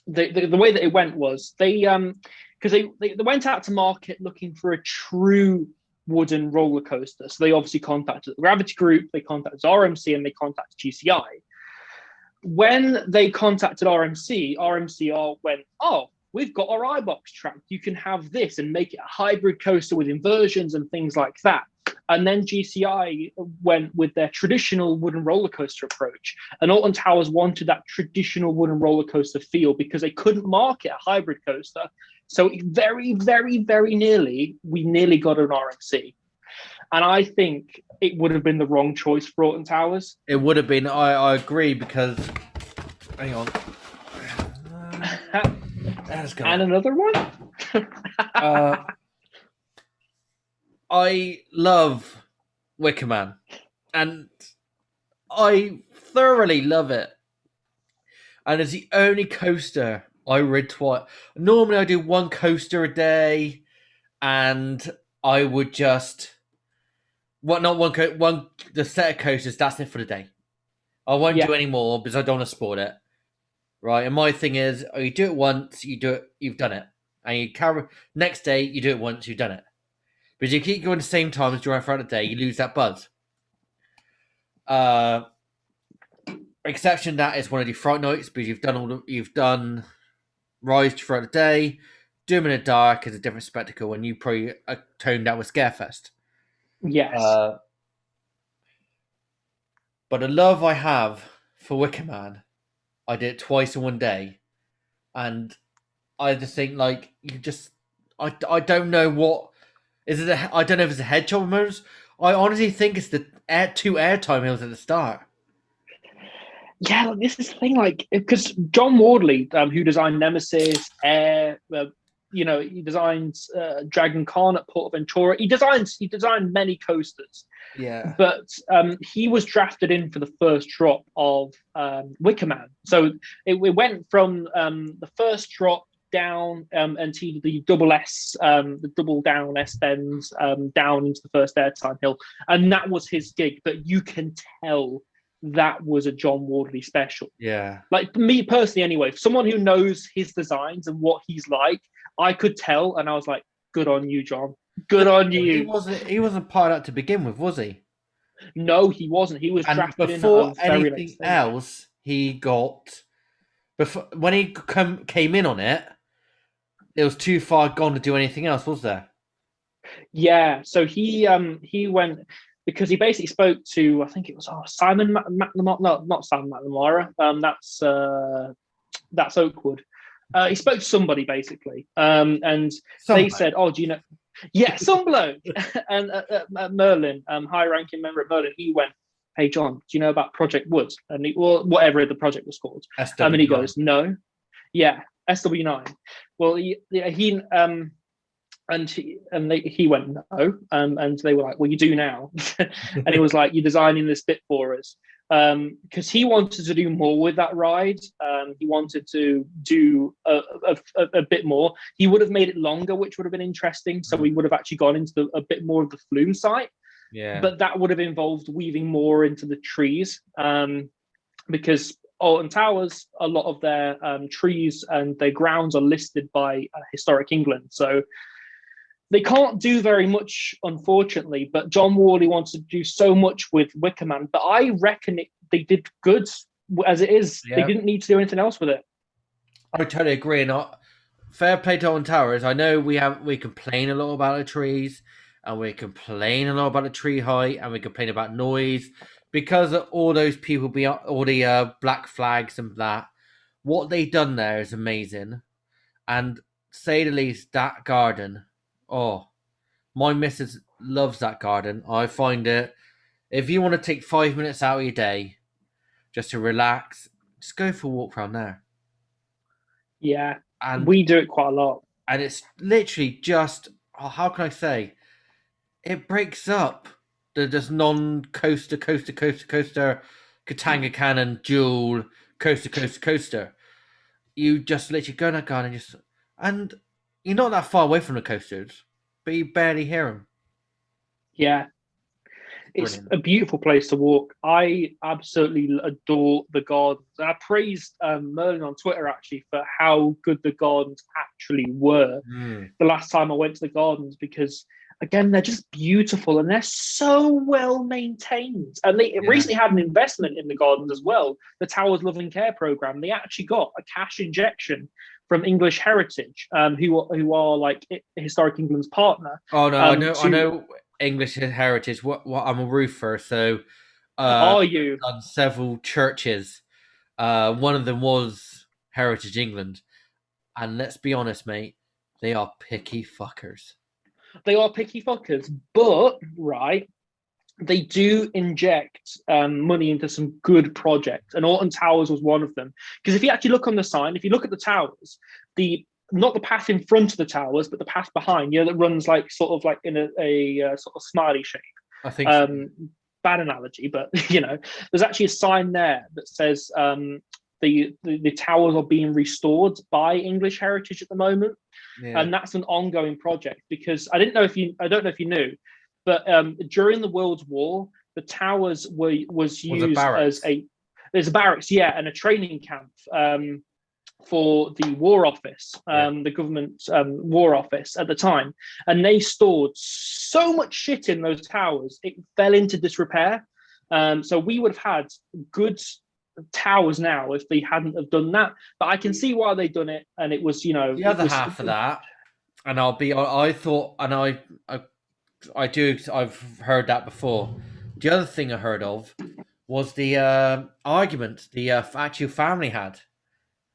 way that it went was because they went out to market looking for a true wooden roller coaster. So they obviously contacted the Gravity Group, they contacted RMC, and they contacted GCI. When they contacted RMC, RMC went, "Oh, we've got our iBox track. You can have this and make it a hybrid coaster with inversions and things like that." And then GCI went with their traditional wooden roller coaster approach. And Alton Towers wanted that traditional wooden roller coaster feel because they couldn't market a hybrid coaster. So very, very, very we nearly got an RMC. And I think it would have been the wrong choice for Alton Towers. it would have been. I agree because. Hang on. And another one? I love Wicker Man, and I thoroughly love it. And it's the only coaster I rid twice. Normally, I do one coaster a day, and I would just not one the set of coasters. That's it for the day. I won't Yeah. do any more because I don't want to spoil it. Right, and my thing is, you do it once, you've done it, and you carry next day, you do it once, you've done it. Because you keep going the same time as throughout the day, you lose that buzz. Exception that is one of the Fright Nights because you've done rides throughout the day. Do them in the dark is a different spectacle, and you probably toned out with Scarefest. Yes. But the love I have for Wicker Man, I did it twice in one day, and I just think like I don't know what is it. I don't know if it's a head chopper motors. I honestly think it's the two airtime hills at the start. Yeah, this is the thing, like, because John Wardley, who designed Nemesis, Air, he designed Dragon Khan at Port Ventura. He designed many coasters. Yeah, But he was drafted in for the first drop of Wicker Man. So it went from the first drop down until the double S, the double down S bends down into the first airtime hill. And that was his gig. But you can tell that was a John Wardley special. yeah. Like me personally, anyway, someone who knows his designs and what he's like, I could tell, and I was like, "Good on you, John. Good on you." He wasn't part of that to begin with, was he? No, he wasn't. He was And drafted before in at a very late anything stage. else, he got before when he came in on it. It was too far gone to do anything else, was there? Yeah, so he went because he basically spoke to, I think it was Simon McNamara, no, not Simon McNamara. That's Oakwood. He spoke to somebody basically, and they said, "Oh, do you know?" Yeah, some bloke. And Merlin, high-ranking member at Merlin, he went, "Hey, John, do you know about Project Woods?" And whatever the project was called. And he goes, "No." Yeah, SW9. Well, he went, "No," and they were like, "Well, you do now." And he was like, "You're designing this bit for us," because he wanted to do more with that ride. He wanted to do a bit more. He would have made it longer, which would have been interesting. So we would have actually gone into a bit more of the flume site. Yeah, But that would have involved weaving more into the trees, because Alton Towers, a lot of their trees and their grounds are listed by Historic England. So they can't do very much, unfortunately. But John Worley wanted to do so much with Wicker Man. But I reckon they did good as it is. yeah. They didn't need to do anything else with it. I totally agree. And fair play to Alton Towers. I know we complain a lot about the trees, and we complain a lot about the tree height, and we complain about noise. because of all those people beyond all the black flags and that, what they done there is amazing. And say the least, that garden. Oh, my missus loves that garden. I find it. If you want to take 5 minutes out of your day just to relax, just go for a walk around there. Yeah, And we do it quite a lot. it's literally just, oh, how can I say? It breaks up the just non-coaster, Katanga Cannon, dual, coaster. You just literally go in that garden and you're not that far away from the coasters, but you barely hear them. Yeah, it's Brilliant. a beautiful place to walk. I absolutely adore the gardens. I praised Merlin on Twitter actually for how good the gardens actually were Mm, the last time I went to the gardens because again they're just beautiful and they're so well maintained. And they yeah. recently had an investment in the gardens as well. The Towers Love and Care program. They actually got a cash injection from English Heritage, who are like Historic England's partner, Oh no, I to know English heritage. What I'm a roofer, so are you on several churches. One of them was Heritage England, and let's be honest, mate, they are picky fuckers. they are picky fuckers, but right, they do inject money into some good projects, and Alton Towers was one of them. Because if you actually look on the sign, if you look at the towers, the not the path in front of the towers, but the path behind, that runs like sort of like in a sort of smiley shape. I think so. Um, Bad analogy, but there's actually a sign there that says the towers are being restored by English Heritage at the moment, Yeah, and that's an ongoing project. Because I don't know if you knew, but during the World War, the towers was was a used as barracks. there's a barracks, yeah, and a training camp for the War Office, Yeah, the government War Office at the time, and they stored so much shit in those towers it fell into disrepair. So we would have had good towers now if they hadn't have done that. But I can see why they done it, and it was the it other was half of that, and I thought, and I do. I've heard that before. The other thing I heard of was the argument the actual family had,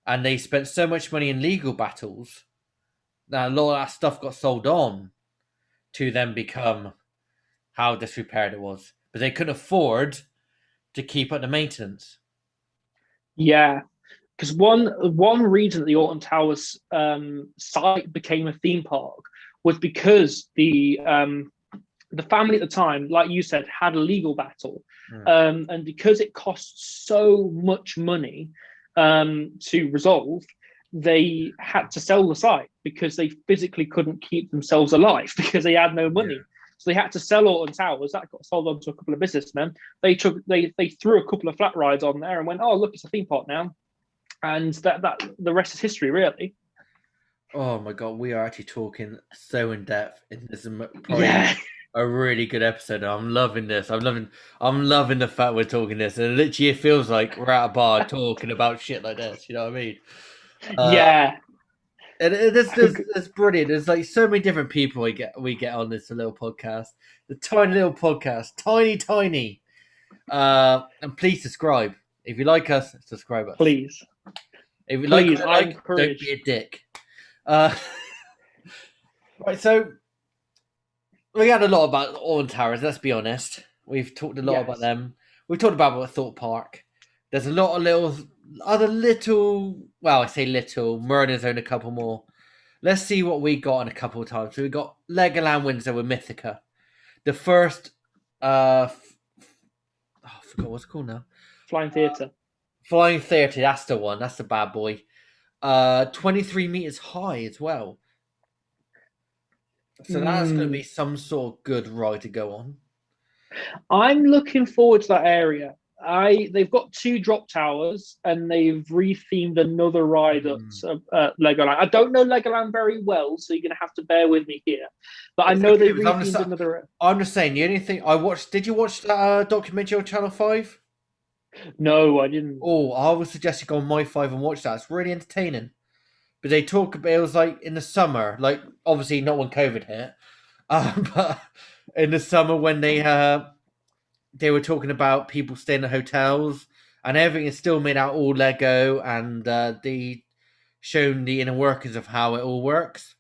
and they spent so much money in legal battles that a lot of that stuff got sold on to then become how disrepaired it was, but they couldn't afford to keep up the maintenance. yeah. Because one reason that the Alton Towers site became a theme park was because the family at the time, like you said, had a legal battle, Mm. and because it costs so much money to resolve, they had to sell the site because they physically couldn't keep themselves alive because they had no Yeah. money. So they had to sell Alton Towers. That got sold on to a couple of businessmen. They threw a couple of flat rides on there and went, oh look, it's a theme park now, and that the rest is history, really. Oh my god, we are actually talking so in depth. This is probably Yeah, a really good episode. I'm loving this. I'm loving the fact we're talking this. And literally, it feels like we're at a bar talking about shit like this. You know what I mean? Uh, yeah. and it's brilliant. There's like so many different people we get on this little podcast. The tiny little podcast, tiny. And please subscribe if you like us. Subscribe us. Please, If you like what please, you I like, don't be encourage. a dick. Uh, right, so we had a lot about Orn Towers. Let's be honest. We've talked a lot about Yes, them. We've talked about Thought Park. There's a lot of other little. Well, I say little. Murder's own a couple more. Let's see what we got in a couple of times. So we got Legoland Windsor with Mythica. The first, I forgot what's it called now. Flying Theatre. Flying 30. That's the one. That's the bad boy. 23 meters high as well. So that's going to be Mm. some sort of good ride to go on. I'm looking forward to that area. They've got two drop towers and they've rethemed another ride at Mm. Legoland. I don't know Legoland very well, so you're gonna have to bear with me here. But I It's know okay they've because rethemed another. I'm just saying the only thing I watched. Did you watch that documentary on Channel 5? No, I didn't. Oh, I would suggest you go on My 5 and watch that. It's really entertaining. But they talk about it was like in the summer, like obviously not when COVID hit, but in the summer when they they were talking about people staying in hotels, and everything is still made out all Lego, and they shown the inner workings of how it all works.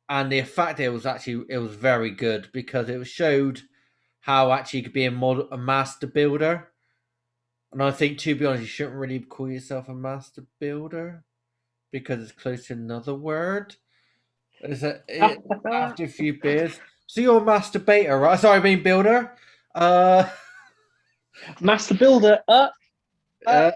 And the fact it was very good because it showed how actually you could be a master builder. And I think, to be honest, you shouldn't really call yourself a master builder because it's close to another word. After a few beers. So you're a masturbator, right? Sorry, I mean builder. Uh, Master Builder. Uh. uh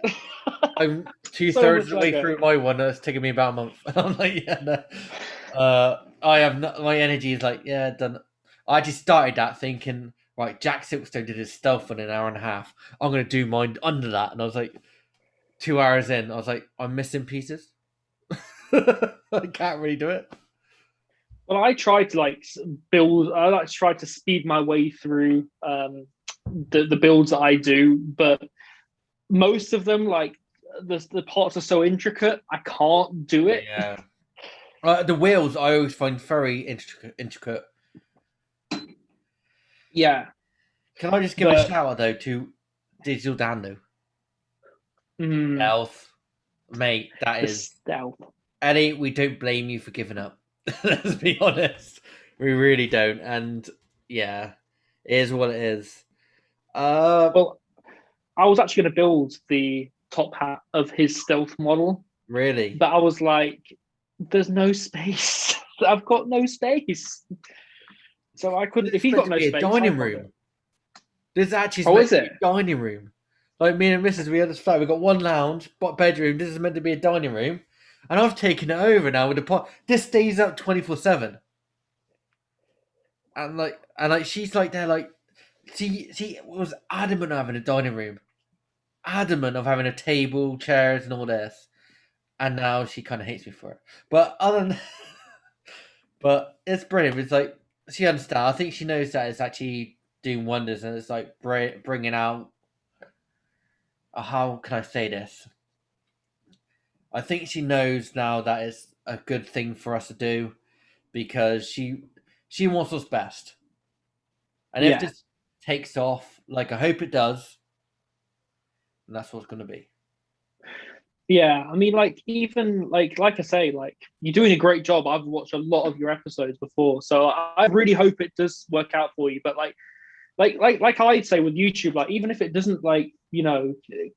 I'm two So thirds much of the way Lego. through my one. It's taken me about a month. I'm like, yeah, no. I have not. My energy is like, yeah, done. I just started that thinking, right, Jack Silkstone did his stealth in an hour and a half. I'm gonna do mine under that, and I was like, 2 hours in, I was like, I'm missing pieces. I can't really do it. Well, I try to like build. I like to try to speed my way through the builds that I do, but most of them, like the parts are so intricate, I can't do it. Yeah. The wheels I always find very intricate. Yeah, Can I just give a but shout out though to Digital Dando? mm, Health, mate, that the is stealth. Eddie. We don't blame you for giving up. Let's be honest, we really don't. And yeah, it is what it is. Uh, Well, I was actually going to build the top hat of his stealth model, really, but I was like, "There's no space. I've got no space." So I couldn't. this If is he's meant got to no be a space, I dining can't do it. room. This actually is Oh, meant is to be it? a dining room. Like me and Mrs. We had this flat. We got one lounge, bedroom. This is meant to be a dining room, and I've taken it over now with the pot. This stays up 24/7, and she's like there like she was adamant of having a dining room, adamant of having a table, chairs, and all this, and now she kind of hates me for it. But other than, but it's brilliant. It's like she understands. I think she knows that it's actually doing wonders, and it's like bringing out. How can I say this? I think she knows now that it's a good thing for us to do because she wants us best. And if Yeah. this takes off, like I hope it does, then that's what it's going to be. Yeah, I mean, like even like I say, like you're doing a great job. I've watched a lot of your episodes before, so I really hope it does work out for you. But like I'd say with YouTube, like even if it doesn't like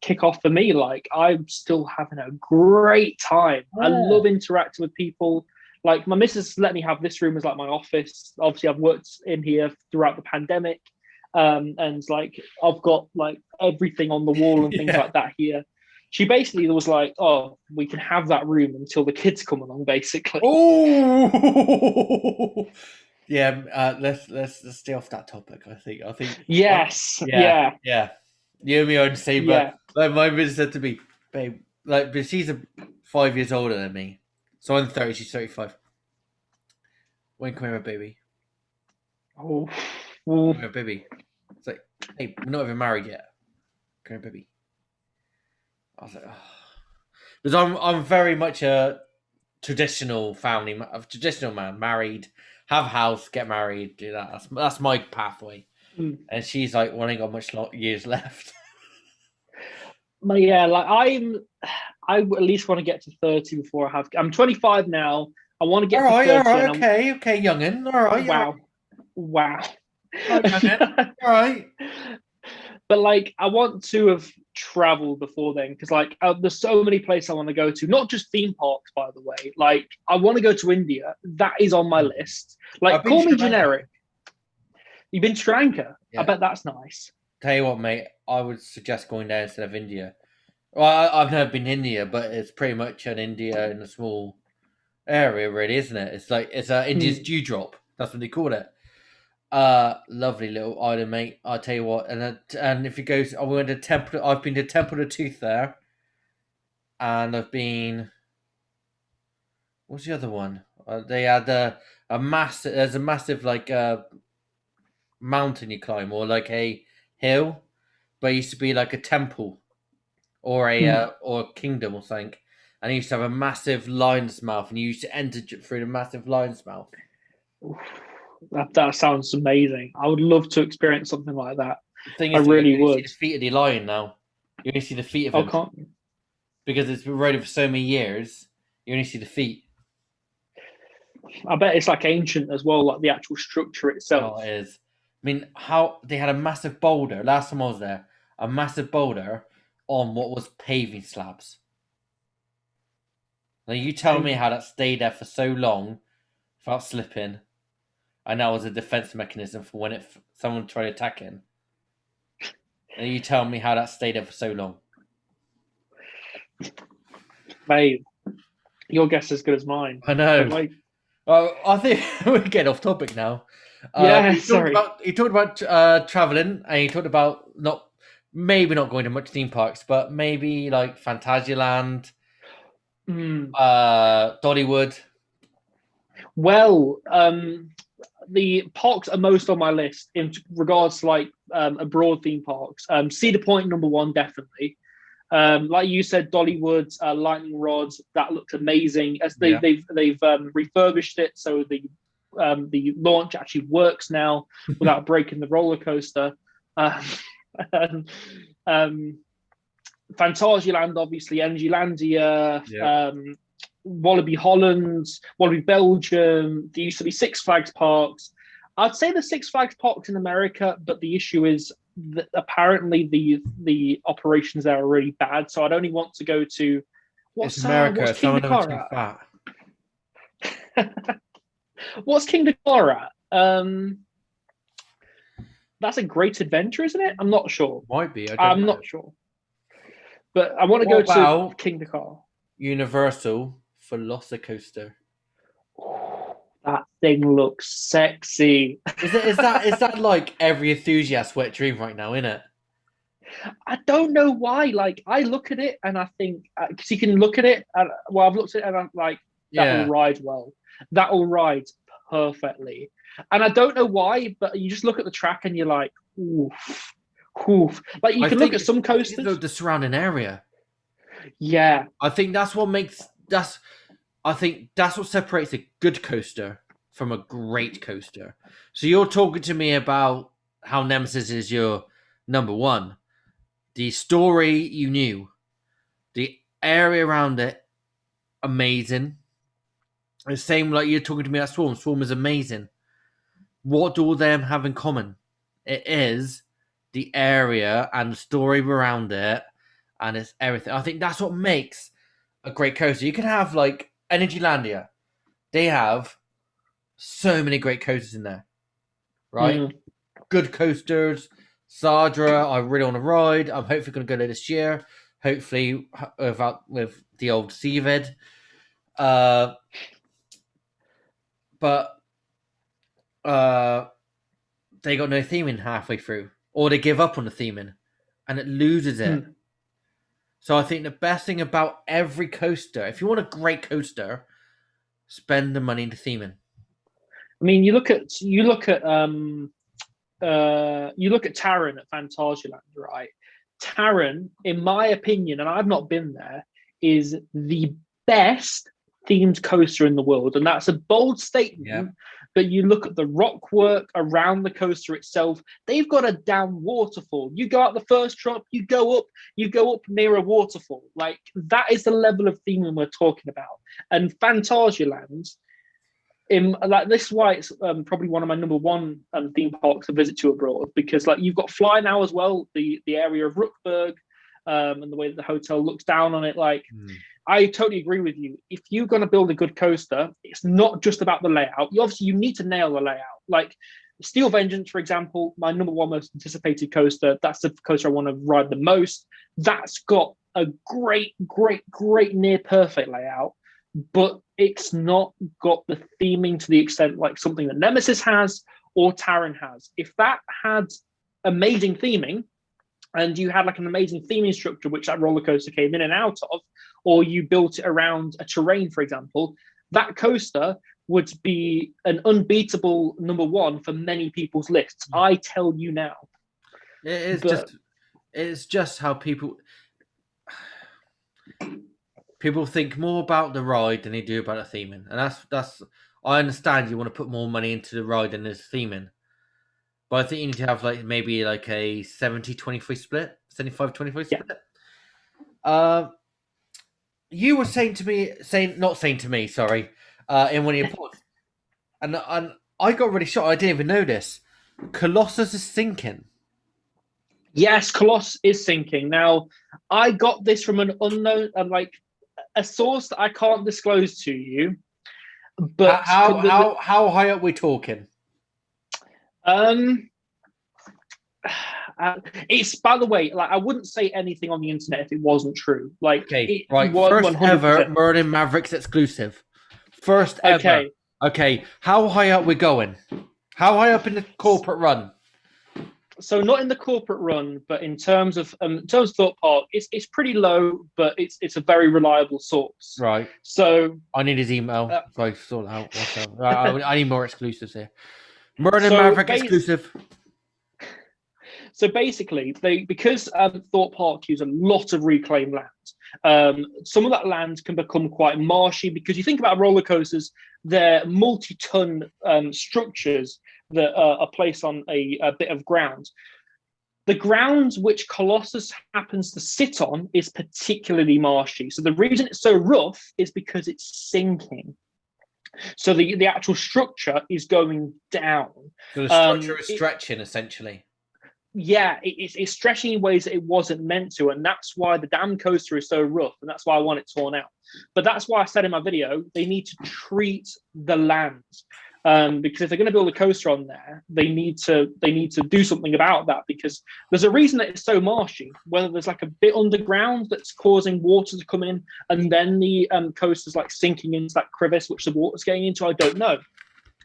kick off for me, like I'm still having a great time. I Yeah. love interacting with people. Like my missus let me have this room as like my office. Obviously, I've worked in here throughout the pandemic, and like I've got like everything on the wall and things Yeah. like that here. She basically was like, "Oh, we can have that room until the kids come along." Basically, Oh. Yeah. Let's stay off that topic. yes, Yeah. yeah, Yeah. You and me are the same, but yeah. like my business said to me, babe, like, but she's 5 years older than me, so I'm 30, she's 35. When come here, baby? Oh, Come well, here, baby. It's like, hey, we're not even married yet. Come here, baby. I was like, oh. Because I'm very much a traditional a traditional man, married, have a house, get married, do that. That's my pathway. mm. And she's like, well, I ain't got much years left. But yeah, like I at least want to get to 30 before I have. I'm 25 now. I want to get to 30, All right, and I'm okay, youngin. All right, wow, wow. all right, youngin. All right. But like, I want to have traveled before then because like there's so many places I want to go to. Not just theme parks, by the way. Like, I want to go to India. That is on my list. I've Like, been to call me Sri Lanka. generic. You've been to Sri Lanka. I Yeah. bet that's nice. Tell you what, mate, I would suggest going there instead of India. Well, I've never been to India, but it's pretty much an India in a small area, really, isn't it? It's like it's India's Hmm. dewdrop. That's what they call it. Lovely little island, mate. I'll tell you what. And if you go, I went to Temple. I've been to Temple of Tooth there, and I've been. What's the other one? They had a massive. There's a massive like mountain you climb, or like a hill, but it used to be like a temple Hmm. or a kingdom or something. And it used to have a massive lion's mouth, and you used to enter through the massive lion's mouth. That sounds amazing. I would love to experience something like that. The thing I is, though, you really only see would. the feet of the lion now. You only see the feet of Oh, him can't. because it's been riding for so many years. You only see the feet. I bet it's like ancient as well, like the actual structure itself. Oh, it is. I mean, how they had a massive boulder last time I was there, a massive boulder on what was paving slabs. Now you tell me Pain. how that stayed there for so long without slipping, and that was a defense mechanism for when someone tried attacking. And you tell me how that stayed there for so long. Mate, your guess is as good as mine. I But know. like, I think we're getting off topic now. yeah, sorry. He talked about traveling, and he talked about not going to much theme parks, but maybe like Phantasialand, Mm. Dollywood. Well, the parks are most on my list in regards to like abroad theme parks. Cedar Point number one, definitely. Like you said, Dollywood's lightning rods that looks amazing. As Yeah, they've refurbished it, so the launch actually works now without breaking the roller coaster. Um, and, um, Phantasialand, obviously, Energylandia, yeah. Wallaby Holland, Wallaby Belgium. There used to be Six Flags parks. I'd say the Six Flags parks in America, but the issue is that apparently the operations there are really bad. So I'd only want to go to It's America. what's Some King of them are too Dakar fat. at? What's King Dakar at? That's a great adventure, isn't it? I'm not sure. Might be. I don't I'm know. not sure, but I want to What go to about King Dakar. Universal Velocicoaster? That thing looks sexy. Is that like every enthusiast's wet dream right now, isn't it? I don't know why. Like, I look at it and I think, because you can look at it, and well, I've looked at it and I'm like, that will Yeah. ride well. That will ride perfectly. And I don't know why, but you just look at the track and you're like, oof, oof. Like, you can look at some I think it's coasters. the surrounding area. Yeah. I think that's what makes that's I think that's what separates a good coaster from a great coaster. So you're talking to me about how Nemesis is your number one. The story you knew, the area around it, amazing. The same like you're talking to me about Swarm. Swarm is amazing. What do all them have in common? It is the area and the story around it, and it's everything. I think that's what makes a great coaster. You can have like Energylandia. They have so many great coasters in there, right? Mm. Good coasters. Sadra, I really want to ride. I'm hopefully going to go there this year. Hopefully, with the old Seavid. Uh, but uh, they got no theming halfway through, or they give up on the theming, and it loses it. Mm. So I think the best thing about every coaster, if you want a great coaster, spend the money into theming. I mean, you look at Taron at Phantasialand, right? Taron, in my opinion, and I've not been there, is the best themed coaster in the world. And that's a bold Yeah, statement, but you look at the rock work around the coaster itself, they've got a down waterfall. You go out the first drop, you go up near a waterfall. Like that is the level of theming we're talking about. And Phantasialand in like this is why it's probably one of my number one theme parks to visit to abroad because like you've got Fly now as well, the area of Rookburg, and the way that the hotel looks down on it. Like mm. I totally agree with you. If you're going to build a good coaster, it's not just about the layout. You need to nail the layout. Like Steel Vengeance, for example, my number one most anticipated coaster. That's the coaster I want to ride the most. That's got a great near perfect layout, but it's not got the theming to the extent like something that Nemesis has or Taron has. If that had amazing theming and you had like an amazing theming structure, which that roller coaster came in and out of, or you built it around a terrain, for example, that coaster would be an unbeatable number one for many people's lists. I tell you now. It is But just how people think more about the ride than they do about the theming, and that's I understand you want to put more money into the ride and this theming, but I think you need to have like maybe like a 70-23 split, 75-23 Yeah. split. Uh, you were saying to me, not saying to me, sorry, in one of your posts, and I got really shocked. I didn't even know this. Colossus is sinking. Yes, Colossus is sinking. Now, I got this from an unknown, like a source that I can't disclose to you, but How high up we talking? um, it's, by the way, like I wouldn't say anything on the internet if it wasn't true. Like Okay, it right. First one hundred ever percent. Merlin Mavericks exclusive. First ever. Okay, Okay, how high up we going? How high up in the corporate run? so not in the corporate run, but in terms of Thought Park, it's pretty low, but it's a very reliable source. Right. So I need his email uh, so I sort it out. What's up? I need more exclusives here. Merlin so Maverick exclusive. So basically, they because Thorpe Park use a lot of reclaimed land. Some of that land can become quite marshy because you think about roller coasters, they're multi-ton structures that are placed on a bit of ground. The ground which Colossus happens to sit on is particularly marshy. So the reason it's so rough is because it's sinking. So the actual structure is going down. So the structure is stretching essentially. Yeah, it's stretching in ways that it wasn't meant to, and that's why the damn coaster is so rough, and that's why I want it torn out. But that's why I said in my video they need to treat the land, because if they're going to build a coaster on there, they need to do something about that because there's a reason that it's so marshy. Whether there's like a bit underground that's causing water to come in, and then the coaster's like sinking into that crevice which the water's getting into, I don't know.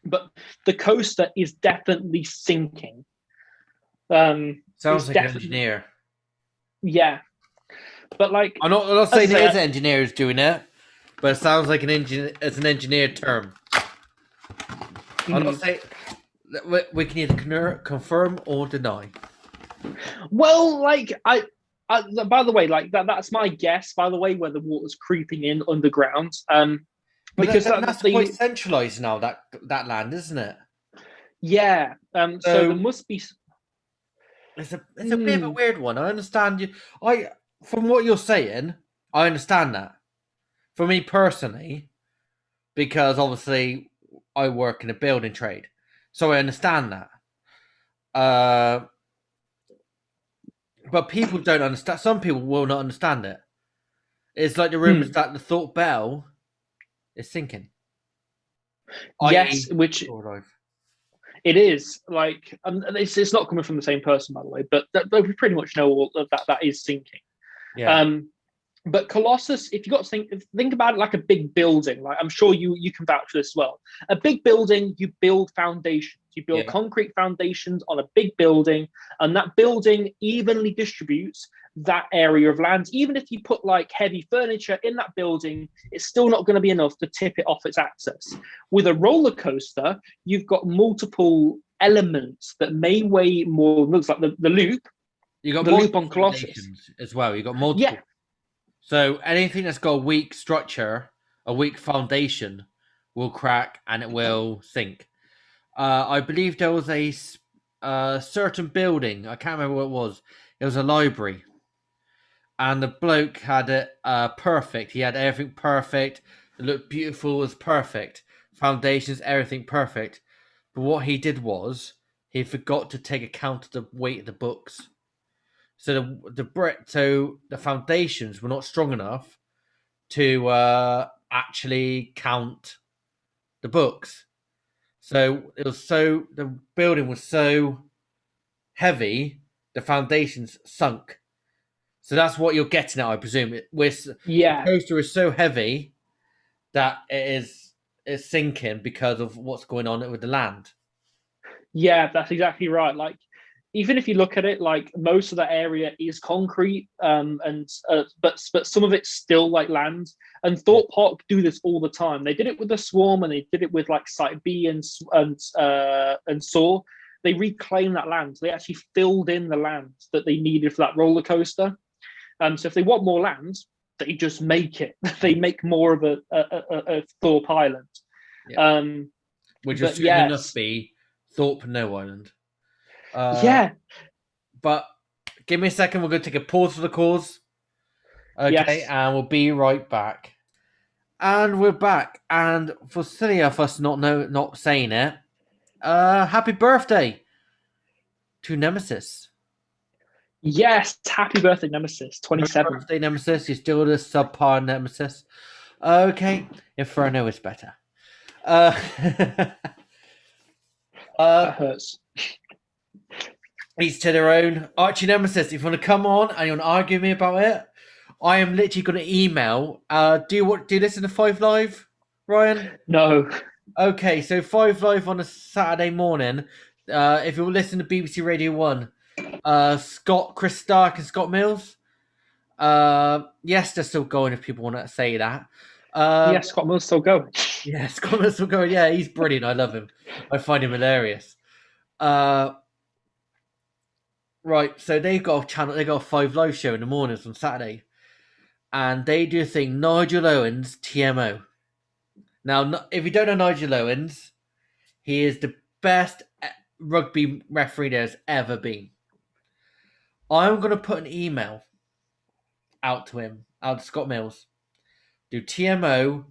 But the coaster is definitely sinking. Sounds like an engineer. Yeah, but like I'm not saying it is an engineer who's doing it, but it sounds like it's an engineered term. I'm not saying we can either confirm or deny. Well, like by the way, like that's my guess. By the way, where the water's creeping in underground. But because that's quite centralized now. That land, isn't it? Yeah. So there must be. It's a bit of a weird one. I understand you. From what you're saying, I understand that. For me personally, because obviously I work in a building trade, so I understand that. But people don't understand. Some people will not understand it. It's like the rumors that the Thought Bell is sinking. Yes, which it is like it's not coming from the same person, by the way, but we pretty much know all of that is sinking. Yeah. But Colossus, if you got to think about it like a big building, like I'm sure you can vouch for this as well. A big building, you build foundations. You build concrete foundations on a big building, and that building evenly distributes that area of land. Even if you put like heavy furniture in that building, it's still not going to be enough to tip it off its axis. With a roller coaster, you've got multiple elements that may weigh more. Looks like the loop. You got the loop on Colossus as well. You got multiple. Yeah. So anything that's got a weak structure, a weak foundation, will crack and it will sink. I believe there was a certain building. I can't remember what it was. It was a library, and the bloke had it perfect. He had everything perfect. It looked beautiful. It was perfect. Foundations, everything perfect. But what he did was he forgot to take account of the weight of the books. So the foundations were not strong enough to actually count the books. So the building was so heavy, the foundations sunk. So that's what you're getting at, I presume. The coaster is so heavy that it's sinking because of what's going on with the land. Yeah, that's exactly right. Like, even if you look at it, like most of that area is concrete, but some of it's still like land. And Thorpe Park do this all the time. They did it with the Swarm, and they did it with like Site B and Saw. They reclaimed that land. They actually filled in the land that they needed for that roller coaster. So if they want more land, they just make it. They make more of a Thorpe Island. Yeah. Which will But soon enough yes, be Thorpe No Island. yeah, But give me a second. We're going to take a pause for the cause. Okay, yes, and we'll be right back. And we're back. And for silly of us not saying it, happy birthday to Nemesis. yes. Happy birthday, Nemesis Happy 27. birthday, Nemesis. You're still the subpar Nemesis. Okay, Inferno is better. Uh, uh, That hurts. each to their own. Archie Nemesis, if you want to come on and you want to argue with me about it, I am literally going to email. Do you listen to Five Live, Ryan? No, Okay, so Five Live on a Saturday morning. If you listen to BBC Radio 1, Chris Stark and Scott Mills. Yes, they're still going if people want to say that. yes, Scott Mills still going. Yeah, Scott Mills still going. Yeah, he's brilliant. I love him. I find him hilarious. Right, so they've got a channel. They got a Five Live show in the mornings on Saturday, and they do a thing. Nigel Owens TMO. Now, if you don't know Nigel Owens, he is the best rugby referee there's ever been. I'm going to put an email out to him, out to Scott Mills. Do TMO,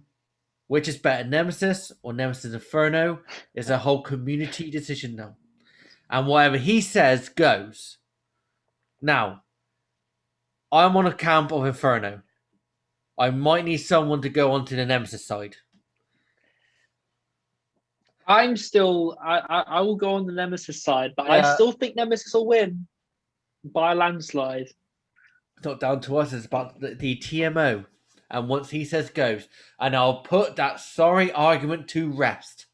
which is better, Nemesis or Nemesis Inferno, is a whole community decision now. And whatever he says goes. Now, I'm on a camp of Inferno. I might need someone to go onto the Nemesis side. I'm still. I will go on the Nemesis side, but I Yeah. still think Nemesis will win by a landslide. It's not down to us, it's about the TMO. And once he says goes, and I'll put that sorry argument to rest.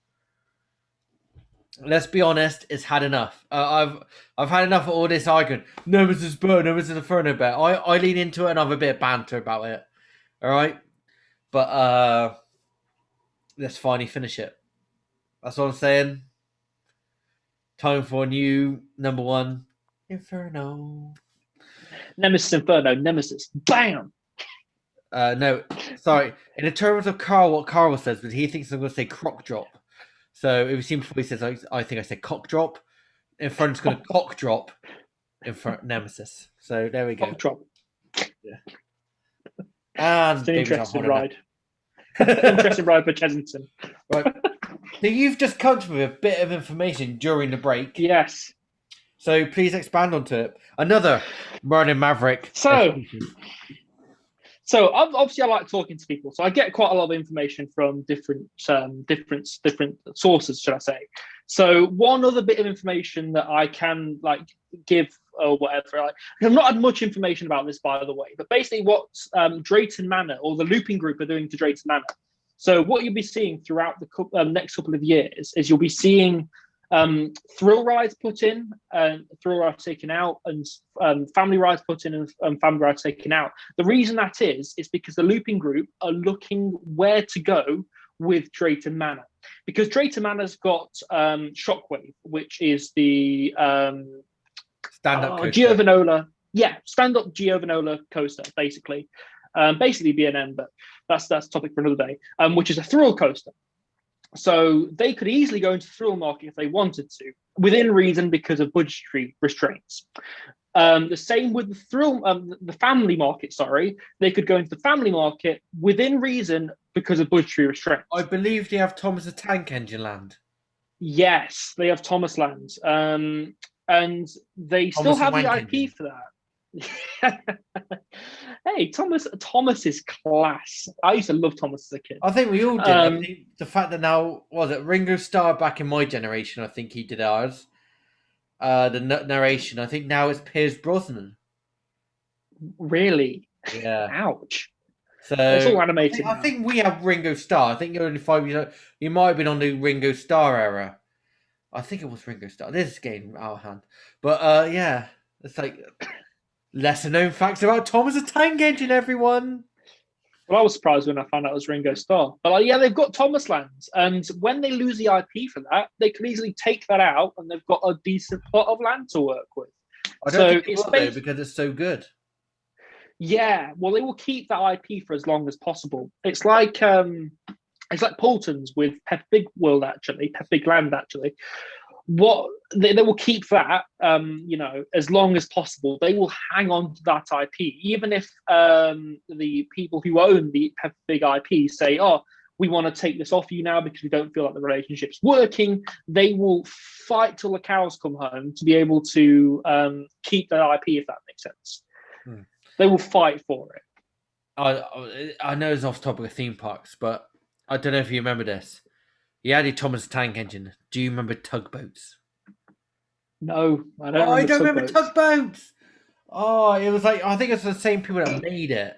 Let's be honest, it's had enough. I've had enough of all this argument. Nemesis Burn, Nemesis Inferno bet. I lean into it and have a bit of banter about it. Alright? But let's finally finish it. That's what I'm saying. Time for a new number one. Inferno. Nemesis Inferno, Nemesis, bam! No, sorry. In the terms of Carl, what Carl says, but he thinks I'm going to say crock drop. So if you see before he says, I think I said cock drop. Inferno's going to cock drop in front Nemesis. So there we go. Pop drop. Yeah. And It's an interesting ride. right. Interesting ride for Chesington. So you've just come to me with a bit of information during the break. Yes. So please expand onto it. Another Merlin Maverick. So obviously I like talking to people, so I get quite a lot of information from different sources, should I say? So one other bit of information that I can give or whatever. I've not had much information about this, by the way, but basically what Drayton Manor or the Looping Group are doing to Drayton Manor. So what you'll be seeing throughout the next couple of years is you'll be seeing thrill rides put in, thrill rides taken out, and family rides put in and family rides taken out. The reason that is because the Looping Group are looking where to go with Drayton Manor, because Drayton Manor's got Shockwave, which is the stand-up coaster. Giovanola, stand-up Giovanola coaster, basically B&M, but that's topic for another day. Which is a thrill coaster. So they could easily go into the thrill market if they wanted to, within reason because of budgetary restraints. The same with the family market. Sorry, they could go into the family market within reason because of budgetary restraints. I believe they have Thomas the Tank Engine Land. Yes, they have Thomas Land, and they still have the IP for that. Hey, Thomas is class. I used to love Thomas as a kid. I think we all did. I think the fact that now, Ringo Starr back in my generation, I think he did ours. The narration, I think now it's Piers Brosnan. Really? Yeah. Ouch. So it's all animated. I think we have Ringo Starr. I think you're only 5 years old. You might have been on the Ringo Starr era. I think it was Ringo Starr. This is getting out of hand. But yeah, it's like lesser known facts about Thomas the Tank Engine, everyone. Well, I was surprised when I found out it was Ringo Starr. But yeah, they've got Thomas Lands, and when they lose the IP for that, they can easily take that out, and they've got a decent plot of land to work with. I don't think it's though, because it's so good. Yeah, well, they will keep that IP for as long as possible. It's like It's like Paultons with Peppa Big World, actually, Peppa Big Land, actually. What they will keep that, as long as possible. They will hang on to that IP, even if the people who own the Peppa Big IP say, "Oh, we want to take this off you now because we don't feel like the relationship's working." They will fight till the cows come home to be able to keep that IP, if that makes sense. Hmm. They will fight for it. I know it's off topic of theme parks, but I don't know if you remember this. You had your Thomas Tank Engine. Do you remember tugboats? No, I don't Oh, I remember don't remember tugboats. tugboats. Oh, it was like I think it's the same people that made it.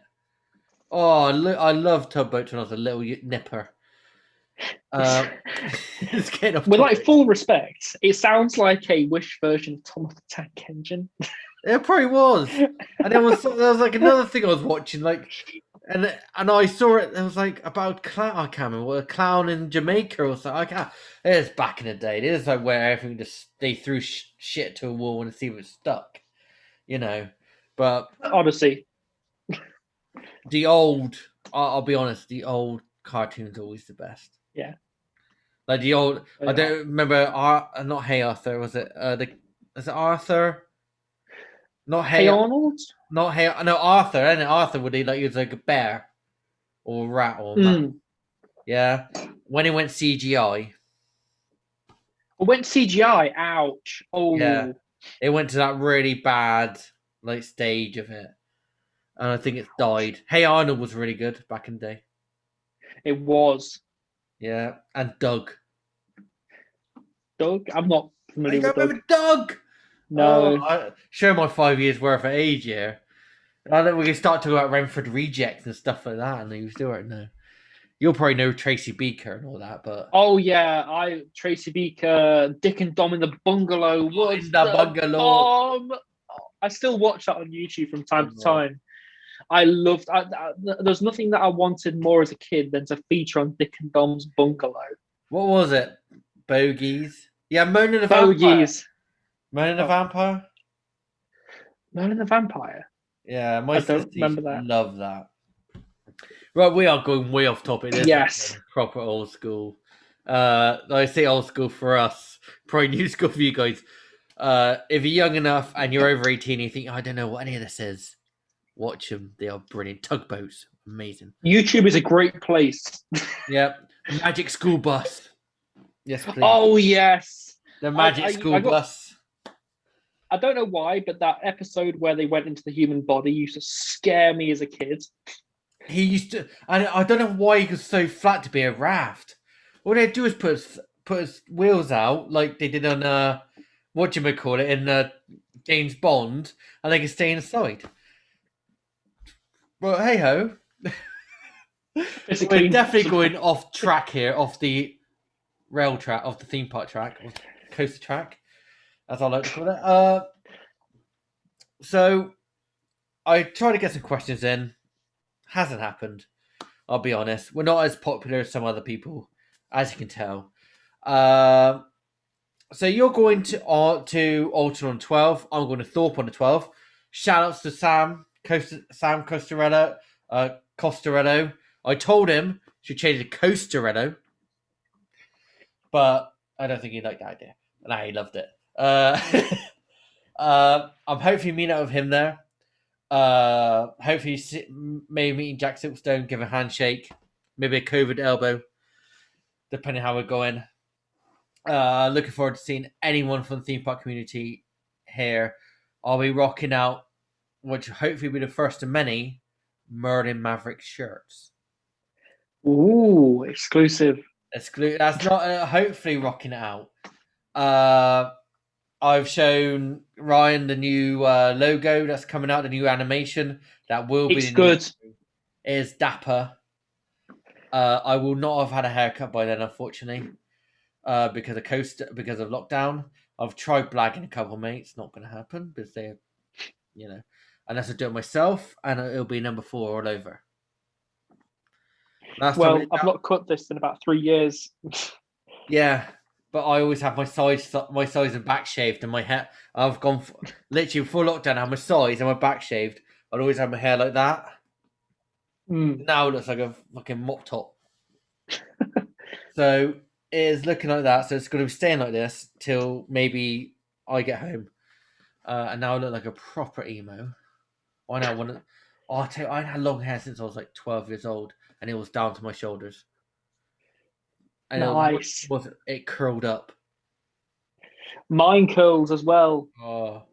Oh, I love tugboats when I was a little nipper. It's getting off With like topic. full respect, it sounds like a Wish version of Thomas the Tank Engine. It probably was. And there was like another thing I was watching, like, and I saw it. It was like about a clown. I can't remember, a clown in Jamaica or something. I can't. It was back in the day. It is like where everything just they threw shit to a wall and see if it stuck. You know, but Odyssey. the old. I'll be honest. The old cartoons are always the best. Yeah. Like the old. They I are. don't remember. Not Hey Arthur. Was it? Is it Arthur? Not Hey Hey. Arnold? Not Hey. No, Arthur. And Arthur would he like he was like a bear or a rat or a mouse. Mm. Yeah. When it went CGI. I went CGI. Ouch. Yeah. Oh, It went to that really bad like stage of it, and I think it's died. Hey Arnold was really good back in the day. it was. Yeah, and Doug. Doug? I'm not I familiar with don't Doug. remember Doug. Oh, No. I show my 5 years worth of age here. I think we can start talking about Renford rejects and stuff like that, and you still don't know. You'll probably know Tracy Beaker and all that, but Oh yeah, Tracy Beaker, Dick and Dom in the Bungalow in was the the bungalow. bomb. I still watch that on YouTube from time to Oh. time. I loved. There's nothing that I wanted more as a kid than to feature on Dick and Dom's Bungalow. What was it? Bogies. Yeah, Mona the Vampire. Bogies. Mona the Oh, Vampire. Merlin the Vampire. Yeah, my I don't sister used remember to that. love that. Right, we are going way off topic. This Yes. is proper old school. I say old school for us, probably new school for you guys. If you're young enough and you're over 18 and you think, I don't know what any of this is, watch them. They are brilliant. Tugboats, amazing. YouTube is a great place. Yep. Magic School Bus. Yes, please. Oh yes. The Magic School Bus. I don't know why, but that episode where they went into the human body used to scare me as a kid. He used to, and I don't know why he was so flat to be a raft. All they'd do is put his wheels out like they did on what you call it in James Bond, and they could stay inside. Well, hey ho, we're definitely going off track here, off the rail track, off the theme park track, or coaster track, as I like to call it. So I tried to get some questions in. Hasn't happened. I'll be honest. We're not as popular as some other people, as you can tell. So you're going to Alton on 12. I'm going to Thorpe on the 12. Shout outs to Sam Costarello. Costarello. I told him to change to Costarello, but I don't think he liked the idea. Nah, he loved it. I'm hopefully meeting up with him there. Hopefully, maybe meeting Jack Silverstone, give a handshake, maybe a COVID elbow, depending how we're going. Looking forward to seeing anyone from the theme park community here. I'll be rocking out, which hopefully will be the first of many Merlin Maverick shirts. Ooh, exclusive. That's not hopefully rocking it out. I've shown Ryan the new logo that's coming out, the new animation that will be It's the good. New, is dapper. I will not have had a haircut by then, unfortunately, because of lockdown. I've tried blagging a couple of mates, not going to happen because they're, unless I do it myself, and it'll be number 4 all over. Well, I've not cut this in about 3 years. Yeah, but I always have my sides and back shaved, and my hair. I've gone literally full lockdown. I have my sides and my back shaved. I'd always have my hair like that. Mm. Now it looks like a fucking mop top. So it is looking like that. So it's going to be staying like this till maybe I get home. And now I look like a proper emo. I know one. Oh, I'll tell you, I had long hair since I was like 12 years old, and it was down to my shoulders, and Nice. it curled up. Mine curls as well. Oh,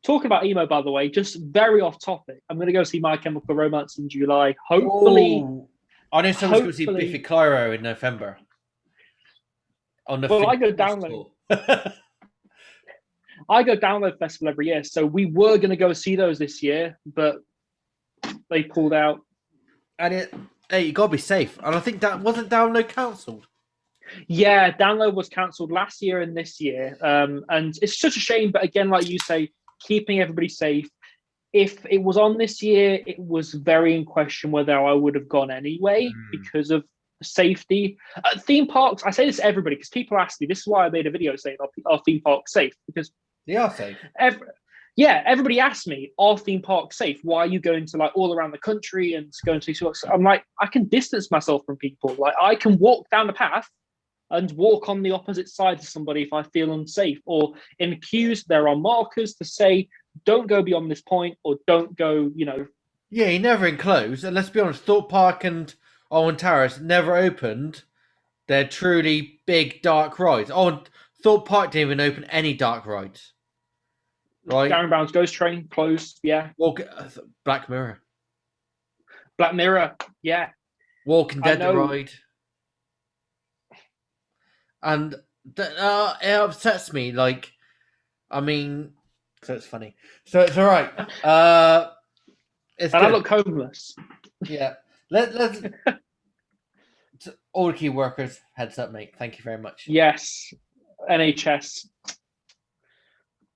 Talking about emo, by the way, just very off topic. I'm going to go see My Chemical Romance in July. oh! I know someone's going to see Biffy Hopefully. Clyro in November on the Well, Fingers Crossed tour. I go download festival every year, so we were going to go see those this year, but they pulled out. And hey, you got to be safe. And I think that wasn't download cancelled. Yeah, download was cancelled last year and this year, and it's such a shame. But again, like you say, keeping everybody safe. If it was on this year, it was very in question whether I would have gone anyway because of safety. Theme parks, I say this to everybody because people ask me. This is why I made a video saying are theme parks safe? Because They are safe. yeah, everybody asks me, are theme parks safe? Why are you going to like all around the country and going to see? I'm like, I can distance myself from people. Like I can walk down the path and walk on the opposite side to somebody if I feel unsafe. Or in queues, there are markers to say, don't go beyond this point or don't go, Yeah, he never enclosed. And let's be honest, Thorpe Park and Owen Terrace never opened. They're truly big dark rides. Oh, and Thorpe Park didn't even open any dark rides. Right? Darren Brown's Ghost Train closed. Yeah. Walk Black Mirror. Black Mirror. Yeah. Walking I Dead the know. ride. And it upsets me. Like, I mean, so it's funny. So it's all right. It's And I good. look homeless. Yeah. Let's all the key workers, heads up, mate. Thank you very much. Yes. NHS.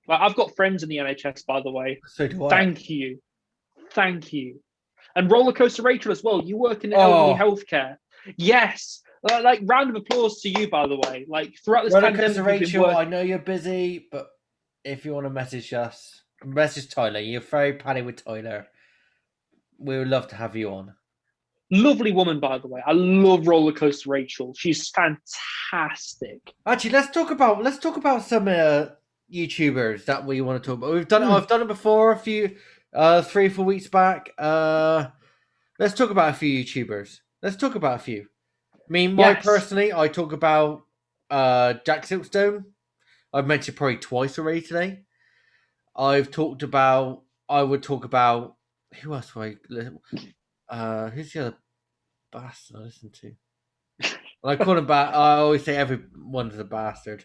Like, I've got friends in the NHS, by the way. So do I. Thank you. Thank you. And Roller Coaster Rachel as well. You work in elderly Oh, healthcare. Yes. Like, round of applause to you, by the way. Like, throughout this Roller pandemic, Coaster you've been Rachel, I working. know you're busy, but if you want to message us, message Tyler. You're very paddy with Tyler. We would love to have you on. Lovely woman, by the way. I love Roller Coaster Rachel. She's fantastic. Actually, let's talk about some YouTubers that we want to talk about. We've done I've done it before a few 3 or 4 weeks back. Let's talk about a few YouTubers. Let's talk about a few. I mean, Yes. personally, I talk about Jack Silkstone. I've mentioned probably twice already today. I would talk about who else would who's the other bastard I listen to? I call him I always say everyone's a bastard.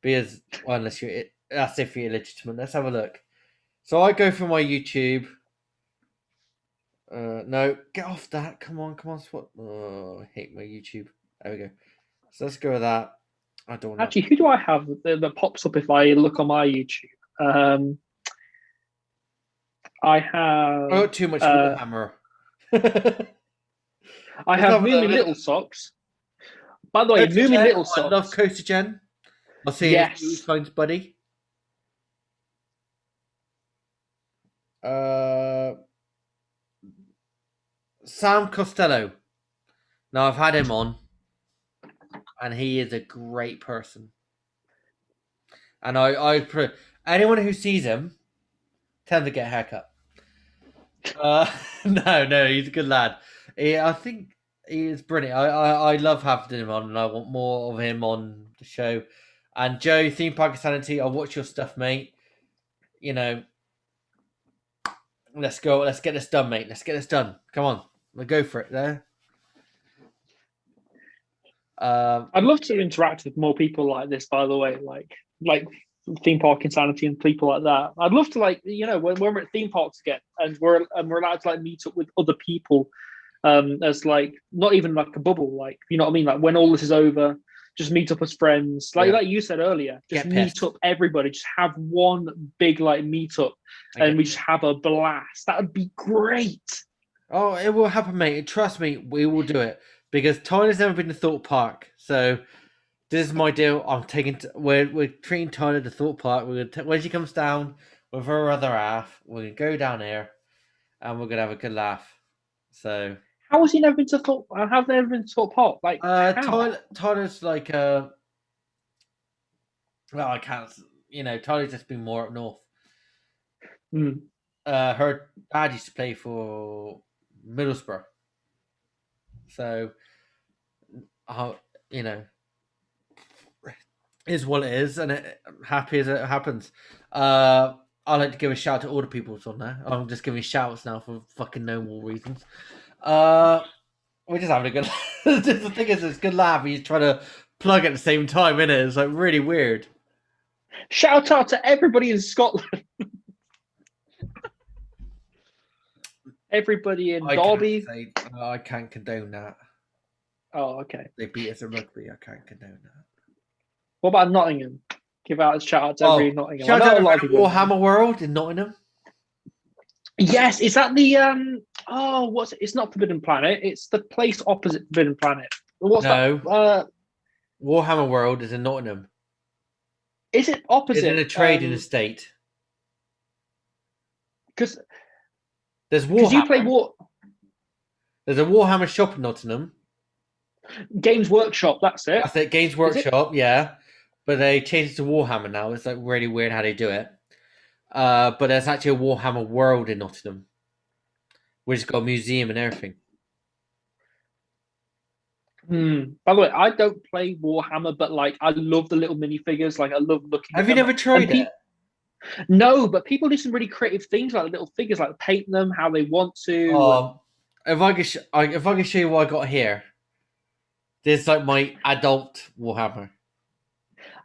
Because well, that's if you're illegitimate. Let's have a look. So I go for my YouTube. No, get off that. Come on, come on. What? Oh, I hate my YouTube. There we go. So let's go with that. I don't know. Actually, who do I have that pops up if I look on my YouTube? I have. I got too much Uh, Warhammer. I Let's have have a Moomin look. Little Socks. By the way, Coaster Moomin Jen. Little I love Socks. Coaster Jen. I'll see you Yes. finds buddy. Uh, Sam Costello. Now I've had him on, and he is a great person. And anyone who sees him, tell him to get a haircut. No, he's a good lad. I think he is brilliant. I love having him on, and I want more of him on the show. And Joe, Theme Park Insanity, I'll watch your stuff, mate. You know, let's go. Let's get this done, mate. Let's get this done. Come on, we'll go for it. There. I'd love to interact with more people like this. By the way, like theme park insanity and people like that. I'd love to when we're at theme parks again and we're allowed to like meet up with other people as like not even like a bubble, like you know what I mean, like when all this is over, just meet up as friends, Yeah. like you said earlier, just Get meet pissed. up everybody, just have one big like meet up and we just have a blast. That would be great. Oh, it will happen, mate. Trust me, we will do it because Tyler's never been to Thorpe Park, so this is my deal. We're treating Tyler to Thorpe Park. When she comes down with her other half, we're gonna go down here, and we're gonna have a good laugh. So How has he never been to Thorpe? How have they never been to Thorpe Park? Like how? Tyler's like well, I can't. Tyler's just been more up north. Hmm. Her dad used to play for Middlesbrough, so uh, you know, is what it is, and happy as it happens. I like to give a shout to all the people that's on there. I'm just giving shouts now for fucking no more reasons. Uh, we're just having a good. The thing is, it's a good laugh. He's trying to plug at the same time, innit? It's like really weird. Shout out to everybody in Scotland. Everybody in I can't Derby. say. I can't condone that. Oh, okay. They beat us at rugby. I can't condone that. What about Nottingham? Give out a shout out to everybody in Oh, Nottingham. I shout know out a to lot of people in Nottingham. Warhammer World in Nottingham. Yes, is that the oh what's it? It's not Forbidden Planet, it's the place opposite Forbidden Planet. What's that? No, Warhammer World is in Nottingham. Is it It's in opposite? a trading estate. Because There's you play Warhammer. War There's a Warhammer shop in Nottingham. Games Workshop, that's it. That's it. Games Is it? Workshop, yeah. But they changed it to Warhammer now. It's like really weird how they do it. But there's actually a Warhammer World in Nottingham, which has got a museum and everything. By the way, I don't play Warhammer, but like I love the little minifigures. Like I love looking at Have you them. never And tried it? no, but people do some really creative things like the little figures, like paint them how they want to. And If I can show you what I got here, there's like my adult Warhammer.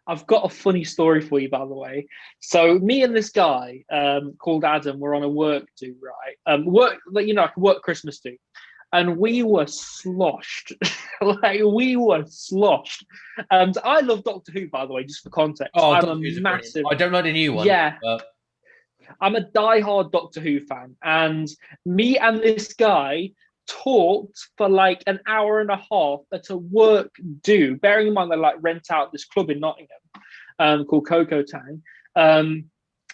I've got a funny story for you, by the way. So me and this guy called Adam were on a work do, right? Work, like like a work Christmas do, and we were sloshed. Like we were sloshed. And I love Doctor Who, by the way, just for context. Oh, I'm a Doctor Who's brilliant. massive, I don't like the new one, yeah, but I'm a diehard Doctor Who fan. And me and this guy talked for like an hour and a half at a work do, bearing in mind they like rent out this club in Nottingham called Coco Tang.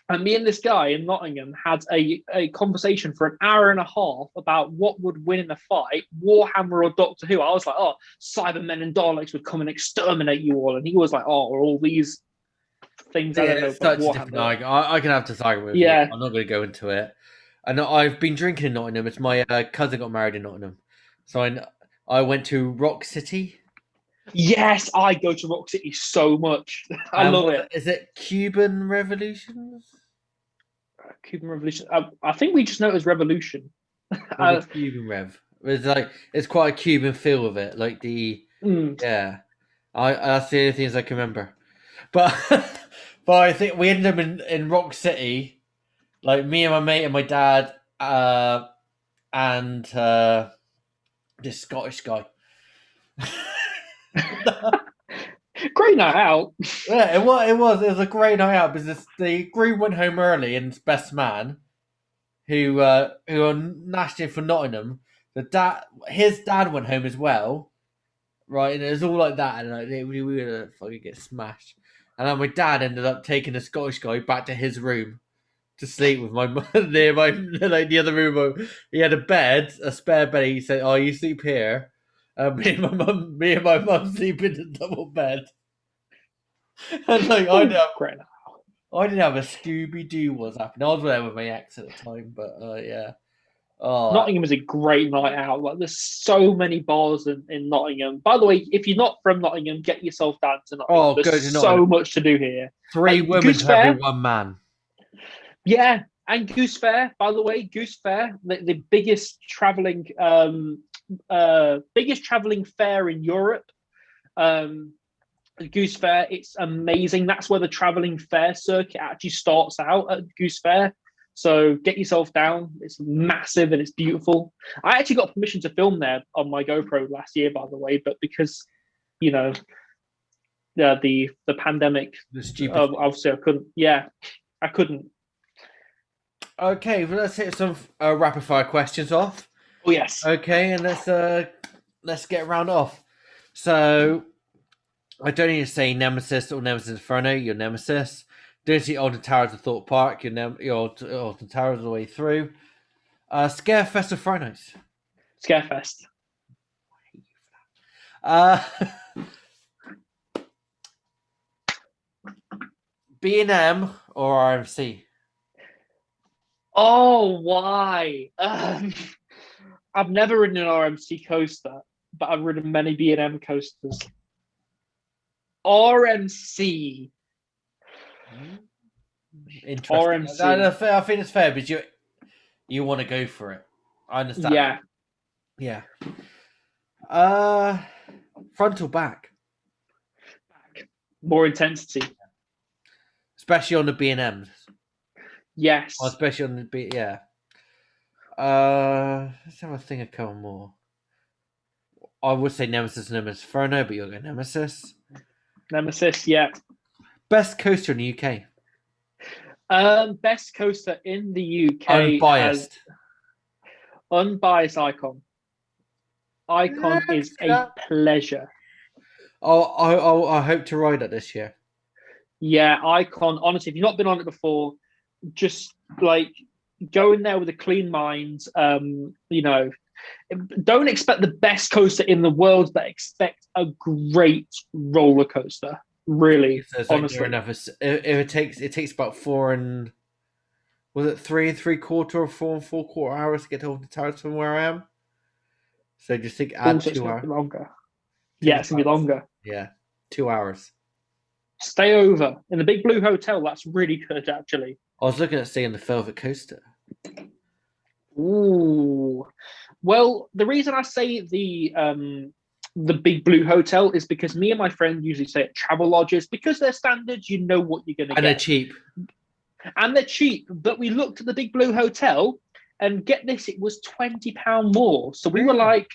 And me and this guy in Nottingham had a conversation for an hour and a half about what would win in a fight, Warhammer or Doctor Who. I was like, oh, Cybermen and Daleks would come and exterminate you all. And he was like, oh, all these things I don't know it's about such a different Warhammer. argument. I can have this argument with you. Yeah. I'm not going to go into it. And I've been drinking in Nottingham. It's my cousin got married in Nottingham, so I went to Rock City. Yes, I go to Rock City so much. I love it. Is it Cuban Revolutions? Cuban Revolution. I think we just know it as Revolution. Cuban Rev. It's quite a Cuban feel of it, like the yeah. That's the only things I can remember, but but I think we ended up in Rock City, like me and my mate and my dad, and this Scottish guy. Great night out. Yeah, it was a great night out because the groom went home early and his best man, who are national for Nottingham, his dad went home as well, right? And it was all like that, and like we were gonna fucking get smashed. And then my dad ended up taking the Scottish guy back to his room to sleep with my mum near my like the other room. He had a spare bed. He said, "Oh, you sleep here." Me and my mum sleep in the double bed. And like Great night. I didn't have a Scooby Doo was happening. I was there with my ex at the time, but yeah. Oh, Nottingham is a great night out. Like there's so many bars in Nottingham. By the way, if you're not from Nottingham, get yourself down to Nottingham. go There's to so Nottingham. much to do here. Three Like, women Goose to Fair, every one man. yeah, and Goose Fair. By the way, Goose Fair, the biggest traveling fair in Europe. Goose Fair, it's amazing. That's where the traveling fair circuit actually starts out at Goose Fair. So get yourself down. It's massive and it's beautiful. I actually got permission to film there on my GoPro last year, by the way, but because you know the pandemic, The stupid. obviously I couldn't. Yeah, I couldn't. Okay, well, let's hit some rapid fire questions off. Oh yes. Okay, and let's get round off. So I don't need to say Nemesis or Nemesis Inferno. Your Nemesis. Don't see Alton Towers of Thorpe Park. Your Alton Towers all the way through. Scare Fest of Friday Nights. Scarefest. Uh, B&M or RMC? Oh, why? I've never ridden an RMC coaster, but I've ridden many B&M coasters. RMC. Interesting. RMC. I think it's fair because you want to go for it. I understand. Yeah. Yeah. Uh, front or back, More intensity. especially on the B&Ms. Yes. Oh, especially on the B. Yeah. Let's have a think of a couple more. I would say Nemesis, Nemesis Inferno, but you'll go Nemesis. Nemesis, yeah. Best coaster in the UK. Best coaster in the UK has Unbiased. Unbiased Icon. Yeah, Icon is a pleasure. I hope to ride it this year. Yeah, Icon. Honestly, if you've not been on it before, just like go in there with a clean mind. Don't expect the best coaster in the world, but expect a great roller coaster. Really, So it's like honestly. near enough. If it takes about 3 3/4 or 4 4/4 hours to get to the tower from where I am. So just think add Also, it's 2 going to hours. be longer. Two Yeah, it's going to be hours. longer. Yeah, 2 hours. Stay over in the Big Blue Hotel. That's really good, actually. I was looking at staying the Velvet Coaster. Ooh. Well, the reason I say the Big Blue Hotel is because me and my friend usually stay at travel lodges because they're standards. You know what you're going to And they're get, cheap. and they're cheap. But we looked at the Big Blue Hotel, and get this, it was £20 more. So we were Really? like,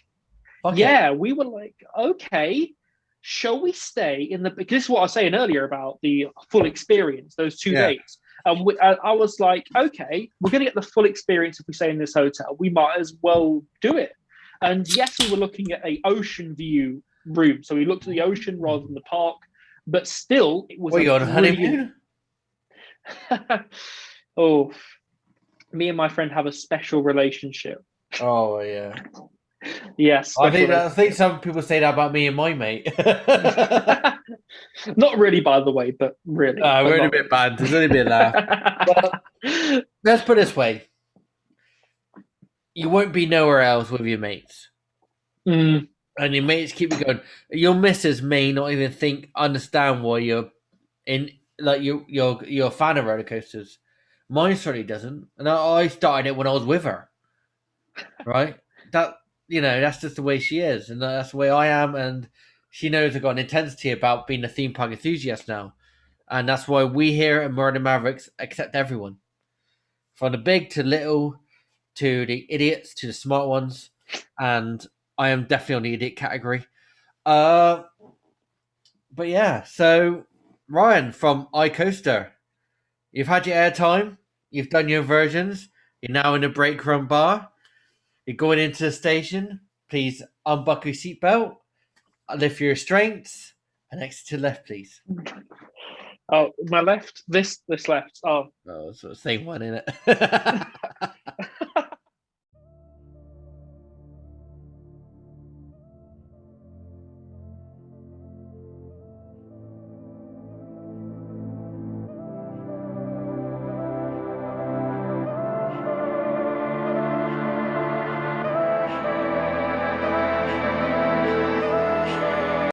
Okay. yeah, we were like, okay, shall we stay in the? Because this is what I was saying earlier about the full experience, those 2 days. And I was like, okay, we're going to get the full experience if we stay in this hotel. We might as well do it. And yes, we were looking at a ocean view room, so we looked at the ocean rather than the park. But still, it was What are a you on a brilliant. honeymoon? Oh, me and my friend have a special relationship. Oh yeah. Yes, special I think relationship. some people say that about me and my mate. Not really, by the way, but really, but We're in a not bit really. bad. There's only a bit laugh. But let's put it this way: you won't be nowhere else with your mates, Mm, and your mates keep you going. Your missus may not even understand why you're in, like you're a fan of roller coasters. Mine certainly doesn't, and I started it when I was with her. Right? That that's just the way she is, and that's the way I am, and she knows I've got an intensity about being a theme park enthusiast now, and that's why we here at Murder Mavericks accept everyone, from the big to little, to the idiots to the smart ones, and I am definitely on the idiot category. Uh, but yeah, so Ryan from iCoaster, you've had your airtime, you've done your versions, you're now in the break room bar. You're going into the station. Please unbuckle your seatbelt, lift your restraints, and exit to the left, please. oh, my left. This left. Oh, Oh, it's the same one, isn't it?